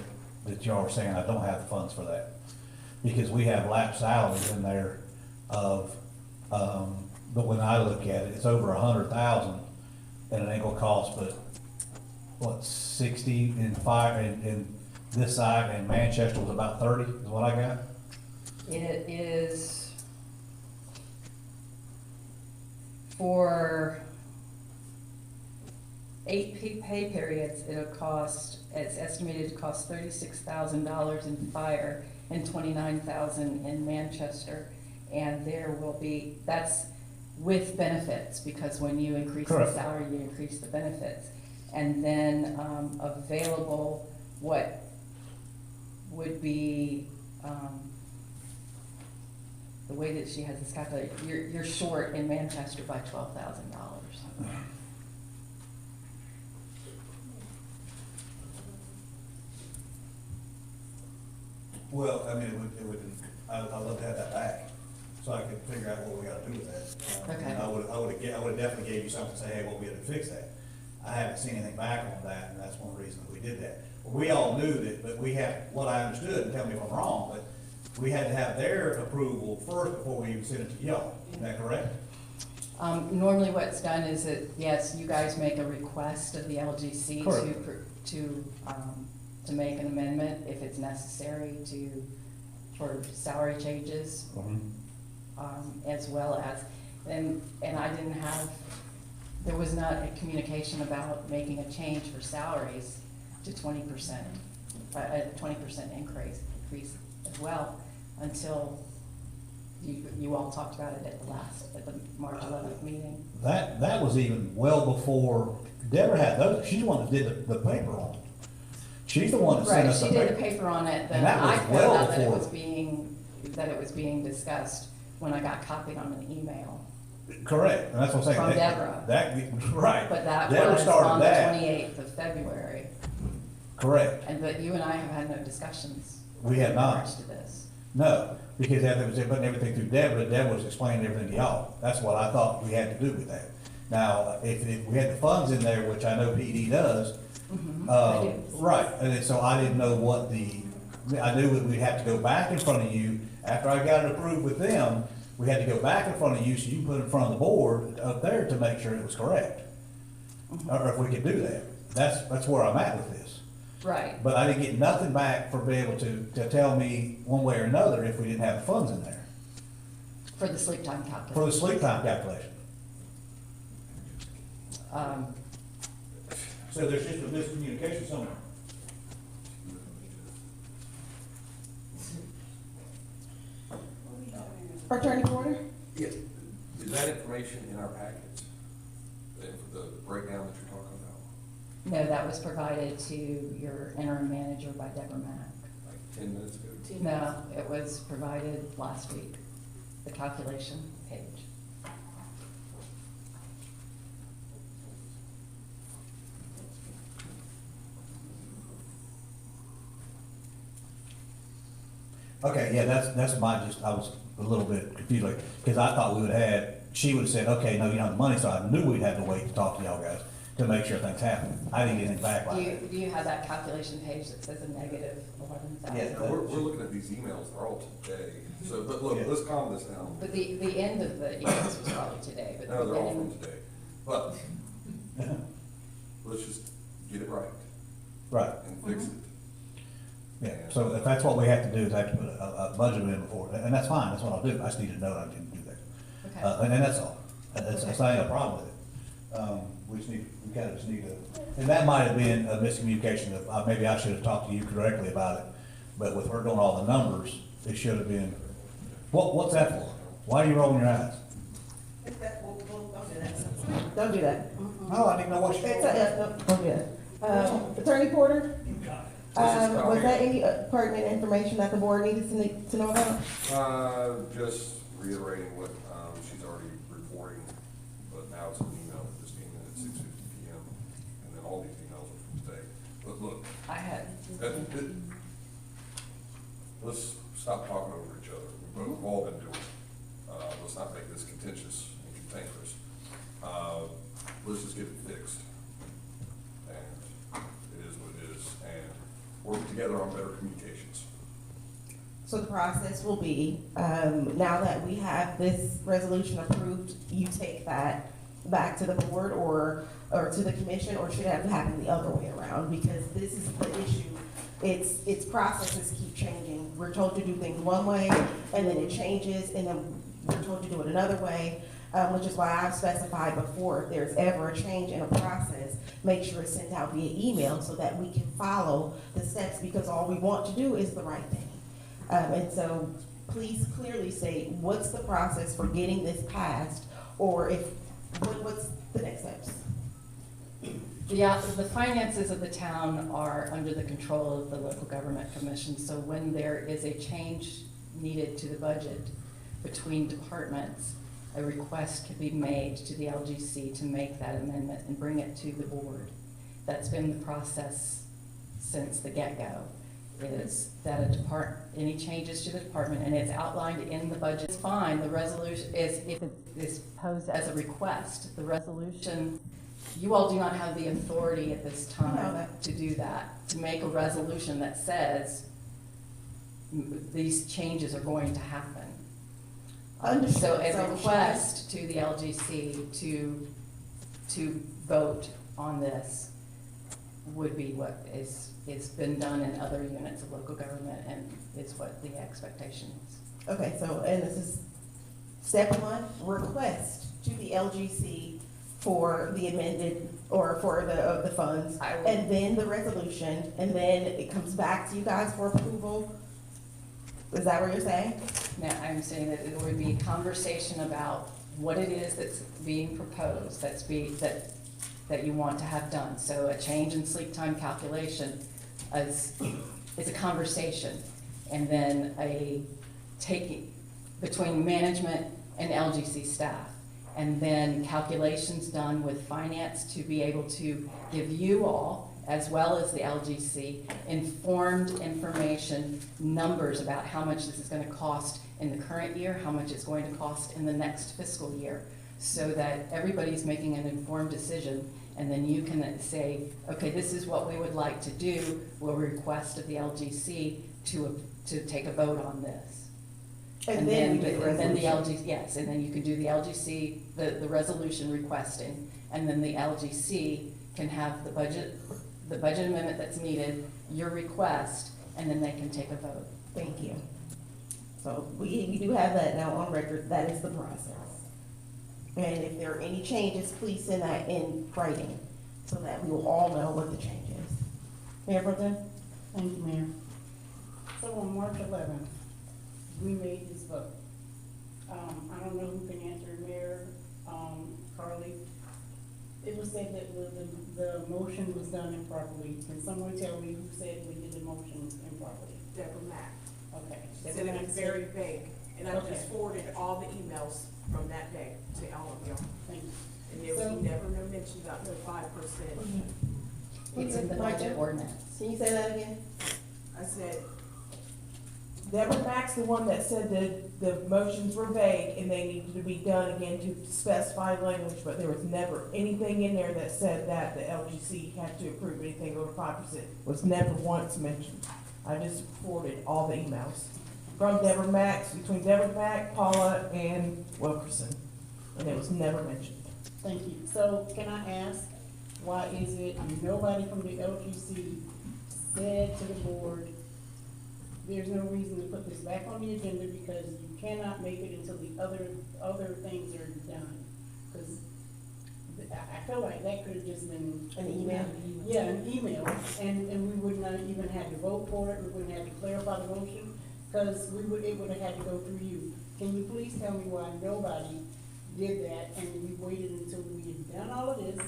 that y'all were saying I don't have the funds for that. Because we have lapsed salaries in there of, but when I look at it, it's over 100,000, and it ain't gonna cost but, what, 60 in fire, in this side, and Manchester was about 30, is what I got? It is for 8 pay periods, it's estimated to cost $36,000 in fire and $29,000 in Manchester. And there will be, that's with benefits, because when you increase the Correct. salary, you increase the benefits. And then available, what would be, the way that she has this calculated, you're short in Manchester by $12,000. Well, I mean, I'd love to have that back, so I could figure out what we gotta do with that. Okay. And I would've definitely gave you something to say, hey, what we had to fix that. I haven't seen anything back on that, and that's one reason that we did that. We all knew that, but we had, what I understood, and tell me if I'm wrong, but we had to have their approval first before we even sent it to y'all. Is that correct? Normally what's done is that, yes, you guys make a request of the LGC Correct. to make an amendment if it's necessary for salary changes, as well as, and I didn't have, there was not a communication about making a change for salaries to 20%, a 20% increase as well, until you all talked about it at the March 11th meeting. That was even well before Deborah had those. She's the one that did the paper on it. She's the one that sent Right, us the she paper. did the paper on it, then And that was I found well out that it before. was being discussed when I got copied on an email. Correct, and that's what I'm saying. From Deborah. Right. But that Deborah was started on the that. 28th of February, Correct. but you and I have had no discussions. We had in not. regards to this. No, because after it was putting everything through Deborah was explaining everything to y'all. That's what I thought we had to do with that. Now, if we had the funds in there, which I know PD does, I do. right, and then, so I didn't know I knew that we'd have to go back in front of you. After I got it approved with them, we had to go back in front of you so you can put it in front of the board up there to make sure it was correct. Or if we could do that. That's where I'm at with this. Right. But I didn't get nothing back for being able to tell me one way or another if we didn't have the funds in there For the sleep time calculation. for the sleep time calculation. So there's just a miscommunication somewhere. Attorney Porter? Yeah, is that information in our packets? The breakdown that you're talking about, No, that was provided to your interim manager by Deborah Mack. like 10 minutes ago? No, it was provided last week, the calculation page. Okay, yeah, that's my, I was a little bit confused, like, because I thought we would have had, she would have said, okay, no, you don't have the money, so I knew we'd have to wait to talk to y'all guys to make sure things happen. I didn't get anything back Do like you, that. do you have that calculation page that says a negative 11,000? Yeah. No, we're looking at these emails, they're all today, so, but look, Yeah. let's calm this down. But the end of the emails was probably today, but No, the they're all from beginning, today, but let's just get it right Right, and fix it. yeah, so if that's what we have to do, is have to put a budget in before, and that's fine, that's what I'll do, I just need to know I didn't do that. okay. And that's all, that's not a problem with it. We just need, we kind of just need to, and that might have been a miscommunication of, maybe I should have talked to you directly about it, but with her doing all the numbers, it should have been, what's that for? Why are you rolling your eyes? Don't do that. No, I didn't know what she. Don't do that. Attorney Porter? Was that any pertinent information that the board needed to know about? Just reiterating what, she's already reporting, but now it's an email that just came in at 6:50 PM, and then all these emails are from today. But look, I had, let's stop talking over each other. We've all been doing it. Let's not make this contentious and cantankerous. Let's just get it fixed. And it is what it is, and work together on better communications. So the process will be, now that we have this resolution approved, you take that back to the board or to the commission, or should it have happened the other way around? Because this is the issue. Its processes keep changing. We're told to do things one way, and then it changes, and then we're told to do it another way, which is why I've specified before, if there's ever a change in a process, make sure it's sent out via email so that we can follow the steps, because all we want to do is the right thing. And so please clearly state what's the process for getting this passed, or what's the next steps? the finances of the town are under the control of the local government commission, so when there is a change needed to the budget between departments, a request can be made to the LGC to make that amendment and bring it to the board. That's been the process since the get-go, is that any changes to the department, and it's outlined in the budget, it's fine. The resolution is, if it is posed as a request, the resolution, you all do not have the authority at this time to do that, to make a resolution that says these changes are going to happen. So a request to the LGC to vote on this would be what is been done in other units of local government, and is what the expectation is. Okay, so, and this is step one, request to the LGC for the amended, or for the funds, and then the resolution, and then it comes back to you guys for approval. Is that what you're saying? Now, I'm saying that it would be a conversation about what it is that's being proposed, that you want to have done. So a change in sleep time calculation is a conversation, and then a taking between management and LGC staff, and then calculations done with finance to be able to give you all, as well as the LGC, informed information, numbers about how much this is going to cost in the current year, how much it's going to cost in the next fiscal year, so that everybody's making an informed decision, and then you can say, okay, this is what we would like to do. We'll request of the LGC to take a vote on this. And then the LGC, yes, and then you can do the LGC, the resolution requesting, and then the LGC can have the budget the budget amendment that's needed, your request, and then they can take a vote. Thank you. So we do have that now on record, that is the process. And if there are any changes, please send that in writing, so that we will all know what the change is. Mayor Pro Tem? Thank you, Mayor. So on March 11th, we made this vote. I don't know who can answer, Mayor, Carly. It was said that the motion was done improperly. Can someone tell me who said we did the motion improperly? Deborah Mack. Okay. Said it was very vague, and I Okay. just forwarded all the emails from that day to all of y'all. Thank you. And there was never no mention about the 5%. It's in the budget ordinance. Can you say that again? I said, Deborah Mack's the one that said that the motions were vague and they needed to be done again to specify language, but there was never anything in there that said that the LGC had to approve anything over 5%. Was never once mentioned. I just forwarded all the emails from Deborah Mack's, between Deborah Mack, Paula, and Wilkerson, and it was never mentioned. Thank you. So can I ask, why is it nobody from the LGC said to the board, there's no reason to put this back on the agenda because you cannot make it until the other things are done? Because I feel like that could have just been. An email? Yeah, an email, and we would not even have to vote for it, we wouldn't have to clarify the motion, because it would have had to go through you. Can you please tell me why nobody did that, and we waited until we had done all of this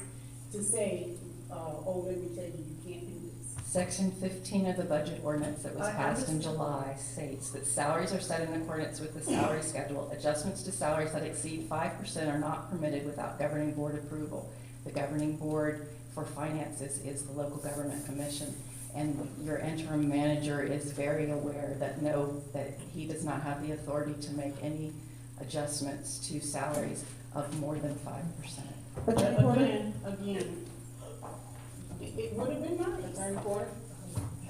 to say, oh, let me tell you, you can't do this? Section 15 of the budget ordinance that was I passed in understand. July states that salaries are set in accordance with the salary schedule. Adjustments to salaries that exceed 5% are not permitted without governing board approval. The governing board for finances is the local government commission. And your interim manager is very aware that that he does not have the authority to make any adjustments to salaries of more than 5%. Again, it would have been nice. Attorney Porter?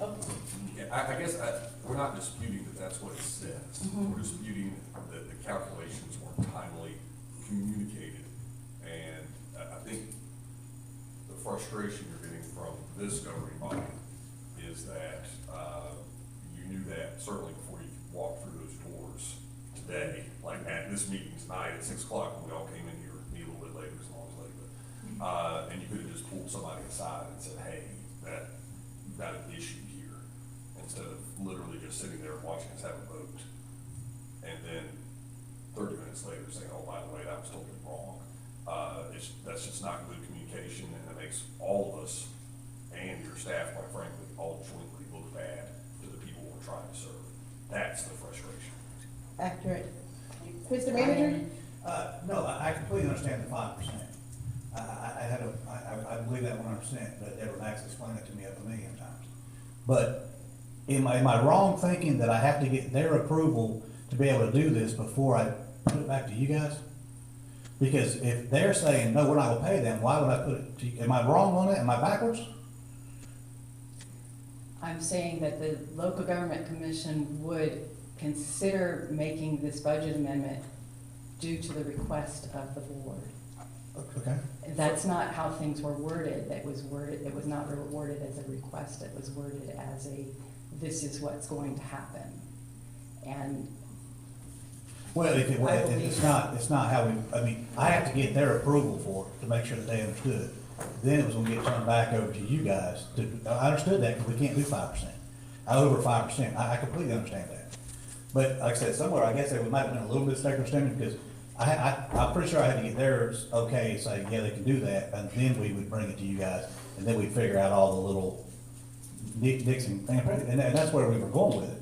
Okay. Yeah, I guess we're not disputing that that's what it says. We're disputing that the calculations weren't timely communicated. And I think the frustration you're getting from this governing body is that you knew that certainly before you walked through those doors today, like at this meeting tonight at 6 o'clock when we all came in here, me a little bit later, as long as late, but and you could have just pulled somebody aside and said, hey, that got an issue here, instead of literally just sitting there and watching us have a vote. And then 30 minutes later saying, oh, by the way, that was totally wrong. That's just not good communication, and it makes all of us and your staff, quite frankly, all jointly look bad to the people we're trying to serve. That's the frustration. Accurate. Mr. Manager? No, I completely understand the 5%. I believe that 100%, but Deborah Max explained it to me a million times. But am I wrong thinking that I have to get their approval to be able to do this before I put it back to you guys? Because if they're saying, no, we're not gonna pay them, why would I put it to you? Am I wrong on it? Am I backwards? I'm saying that the local government commission would consider making this budget amendment due to the request of the board. Okay. That's not how things were worded. It was not worded as a request. It was worded as this is what's going to happen. And Well, it's not how I have to get their approval for it to make sure that they understood. Then it was gonna get turned back over to you guys I understood that because we can't do 5%. Over 5%, I completely understand that. But like I said, somewhere, I guess there might have been a little bit of misunderstanding because I'm pretty sure I had to get theirs okay, say, yeah, they can do that, and then we would bring it to you guys, and then we'd figure out all the little nicks and that's where we were going with it.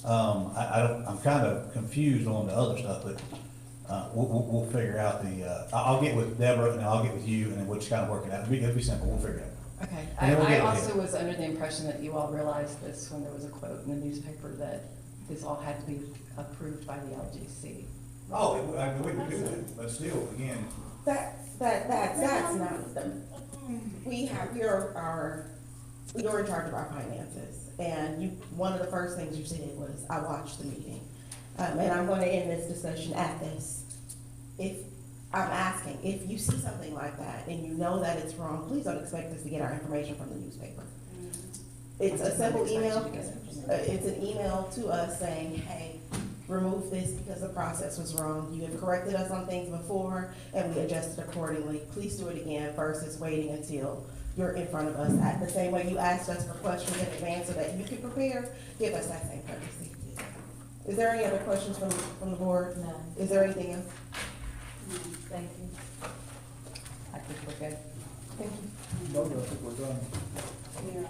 I'm kind of confused on the other stuff, but we'll figure out I'll get with Deborah, and I'll get with you, and then we'll just kind of work it out. It'll be simple, we'll figure it out. okay, And then we'll I get it also together. was under the impression that you all realized this when there was a quote in the newspaper that this all had to be approved by the LGC. Oh, we can do that, but still, again, That's not them. You're in charge of our finances, and one of the first things you said was, I watched the meeting. And I'm gonna end this discussion at this. If I'm asking, if you see something like that and you know that it's wrong, please don't expect us to get our information from the newspaper. It's a simple email, it's an email to us saying, hey, remove this because the process was wrong. You have corrected us on things before and we adjusted accordingly. Please do it again versus waiting until you're in front of us. At the same way you asked us for questions in advance so that you can prepare, give us that same courtesy. Is there any other questions from the board? No. Is there anything else? Thank you. I think we're good. Thank you. No, I think we're done. Yeah.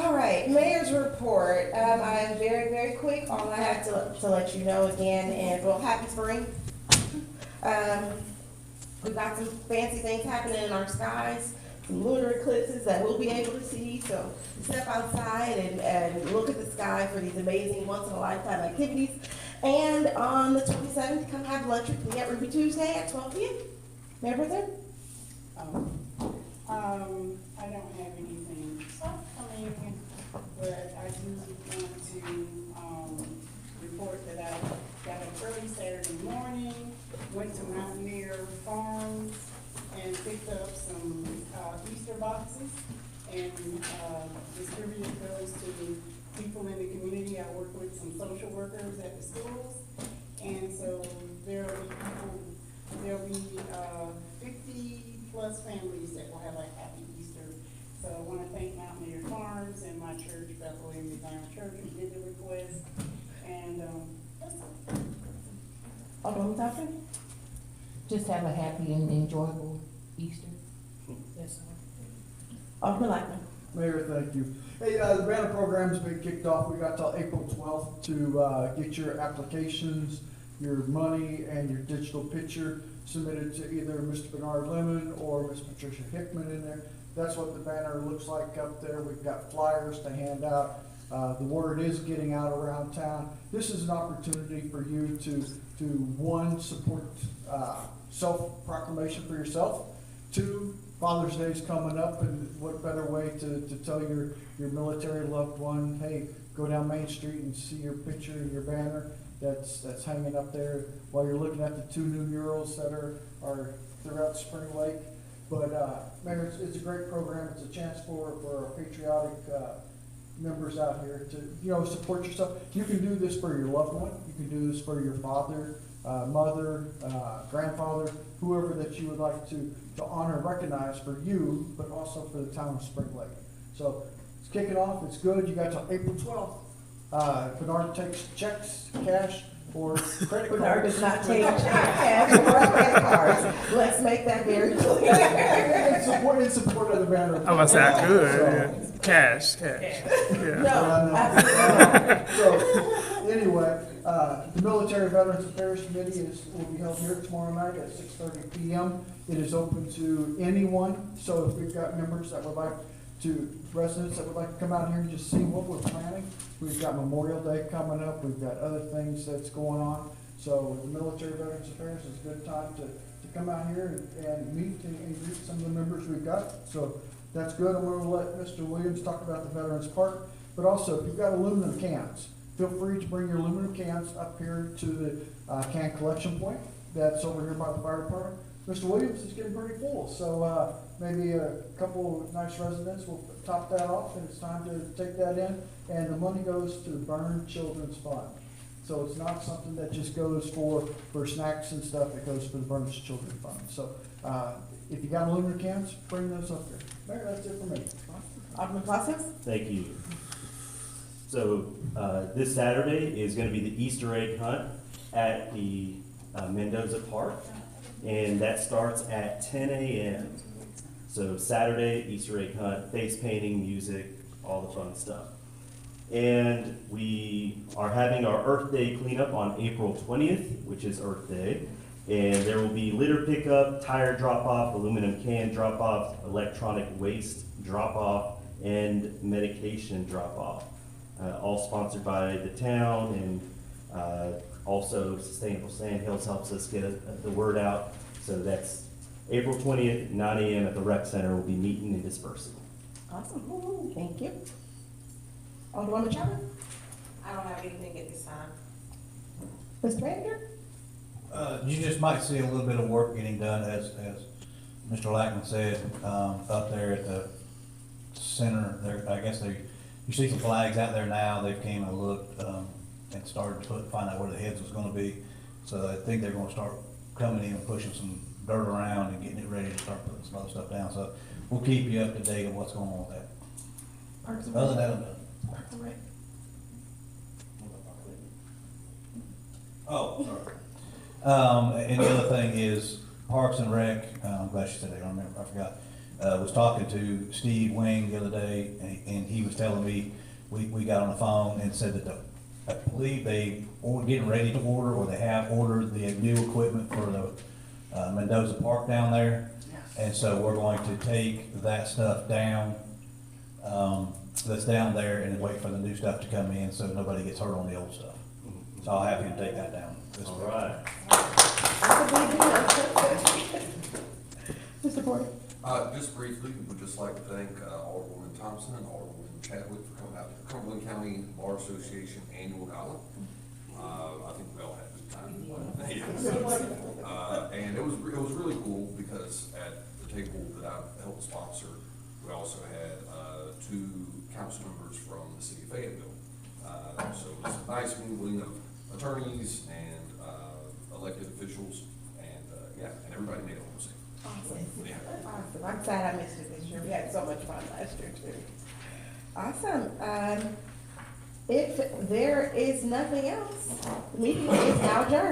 All right, mayor's report. I am very, very quick. All I have to let you know again, and well, happy spring. We've got some fancy things happening in our skies, some lunar eclipses that we'll be able to see. So step outside and look at the sky for these amazing once-in-a-lifetime activities. And on the 27th, come have lunch with me at Ruby Tuesday at 12 p.m. Mayor Pro Tem? I don't have anything upcoming, but I do want to, report that I got up early Saturday morning, went to Mountaineer Farms and picked up some, Easter boxes and, distributed those to people in the community. I work with some social workers at the schools. And so there'll be 50+ families that will have a happy Easter. So I want to thank Mountaineer Farms and my church, Bethel Amy Zion Church, who did the request. And that's it. Alderman Thompson? Just have a happy and enjoyable Easter. Yes, sir. Alderman Lackman? Mayor, thank you. Hey, the banner program's been kicked off. We got till April 12th to get your applications, your money, and your digital picture submitted to either Mr. Bernard Lemon or Ms. Patricia Hickman in there. That's what the banner looks like up there. We've got flyers to hand out. The word is getting out around town. This is an opportunity for you to one, support self-proclamation for yourself. Two, Father's Day is coming up, and what better way to tell your military loved one, hey, go down Main Street and see your picture and your banner that's hanging up there while you're looking at the 2 new murals that are throughout Spring Lake. But Mayor, it's a great program. It's a chance for our patriotic members out here to support yourself. You can do this for your loved one. You can do this for your father, mother, grandfather, whoever that you would like to honor and recognize for you, but also for the town of Spring Lake. So it's kicking off. It's good. You got till April 12th. Bernard takes checks, cash, or credit Bernard cards. does not take cash or credit cards. Let's make that very clear. in support of the banner. I was that good. Yeah. Cash. Yeah. No, absolutely not. So, anyway, the Military Veterans Affairs Committee will be held here tomorrow night at 6:30 p.m. It is open to anyone, so if we've got members that would like residents that would like to come out here and just see what we're planning. We've got Memorial Day coming up, we've got other things that's going on. So the Military Veterans Affairs is a good time to come out here and meet and greet some of the members we've got. So that's good. I'm gonna let Mr. Williams talk about the Veterans Park, but also if you've got aluminum cans, feel free to bring your aluminum cans up here to the can collection point that's over here by the fire department. Mr. Williams is getting pretty full, so maybe a couple of nice residents will top that off, and it's time to take that in. And the money goes to the Burn Children's Fund. So it's not something that just goes for snacks and stuff, it goes for the Burn Children's Fund. So if you got aluminum cans, bring those up here. Mayor, that's it for me. Alderman Clausen? Thank you. So this Saturday is going to be the Easter egg hunt at the Mendoza Park, and that starts at 10 a.m. So Saturday, Easter egg hunt, face painting, music, all the fun stuff. And we are having our Earth Day cleanup on April 20th, which is Earth Day. And there will be litter pickup, tire drop-off, aluminum can drop-off, electronic waste drop-off, and medication drop-off. All sponsored by the town, and also Sustainable Sandhills helps us get the word out. So that's April 20th, 9 a.m. at the rec center. We'll be meeting and dispersing. Awesome. Thank you. Alderwoman Chavez? I don't have anything at this time. Mr. Manager? You just might see a little bit of work getting done, as Mr. Lackman said, up there at the center, there, I guess you see some flags out there now, they've came and looked, and started to find out where the heads was gonna be. So I think they're gonna start coming in and pushing some dirt around and getting it ready to start putting some other stuff down, so we'll keep you up to date on what's going on with that. Parks and Other than Rec? that, I'm done. Parks and Rec. Oh, sorry. And the other thing is Parks and Rec, I'm glad she said that, I forgot. Was talking to Steve Wing the other day, and he was telling me, we got on the phone and said that I believe they were getting ready to order, or they have ordered the new equipment for the Mendoza Park down there. And so we're going to take that stuff down, that's down there, and then wait for the new stuff to come in, so nobody gets hurt on the old stuff. So I'll have him take that down this All week. right. That's a big deal. Mr. Porter? Just briefly, would just like to thank Alderwoman Thompson and Alderwoman Chadwick for coming out to the Cumberland County Bar Association Annual Gala. I think we all had a good time. Yeah. And it was really cool because at the table that I helped sponsor, we also had 2 council members from the city of Fayetteville. So it was a nice mingling of attorneys and elected officials, and yeah, and everybody made it home safe. Awesome. Yeah. Awesome. I'm sad I missed it this year. We had so much fun last year too. Awesome. If there is nothing else, the meeting is now adjourned.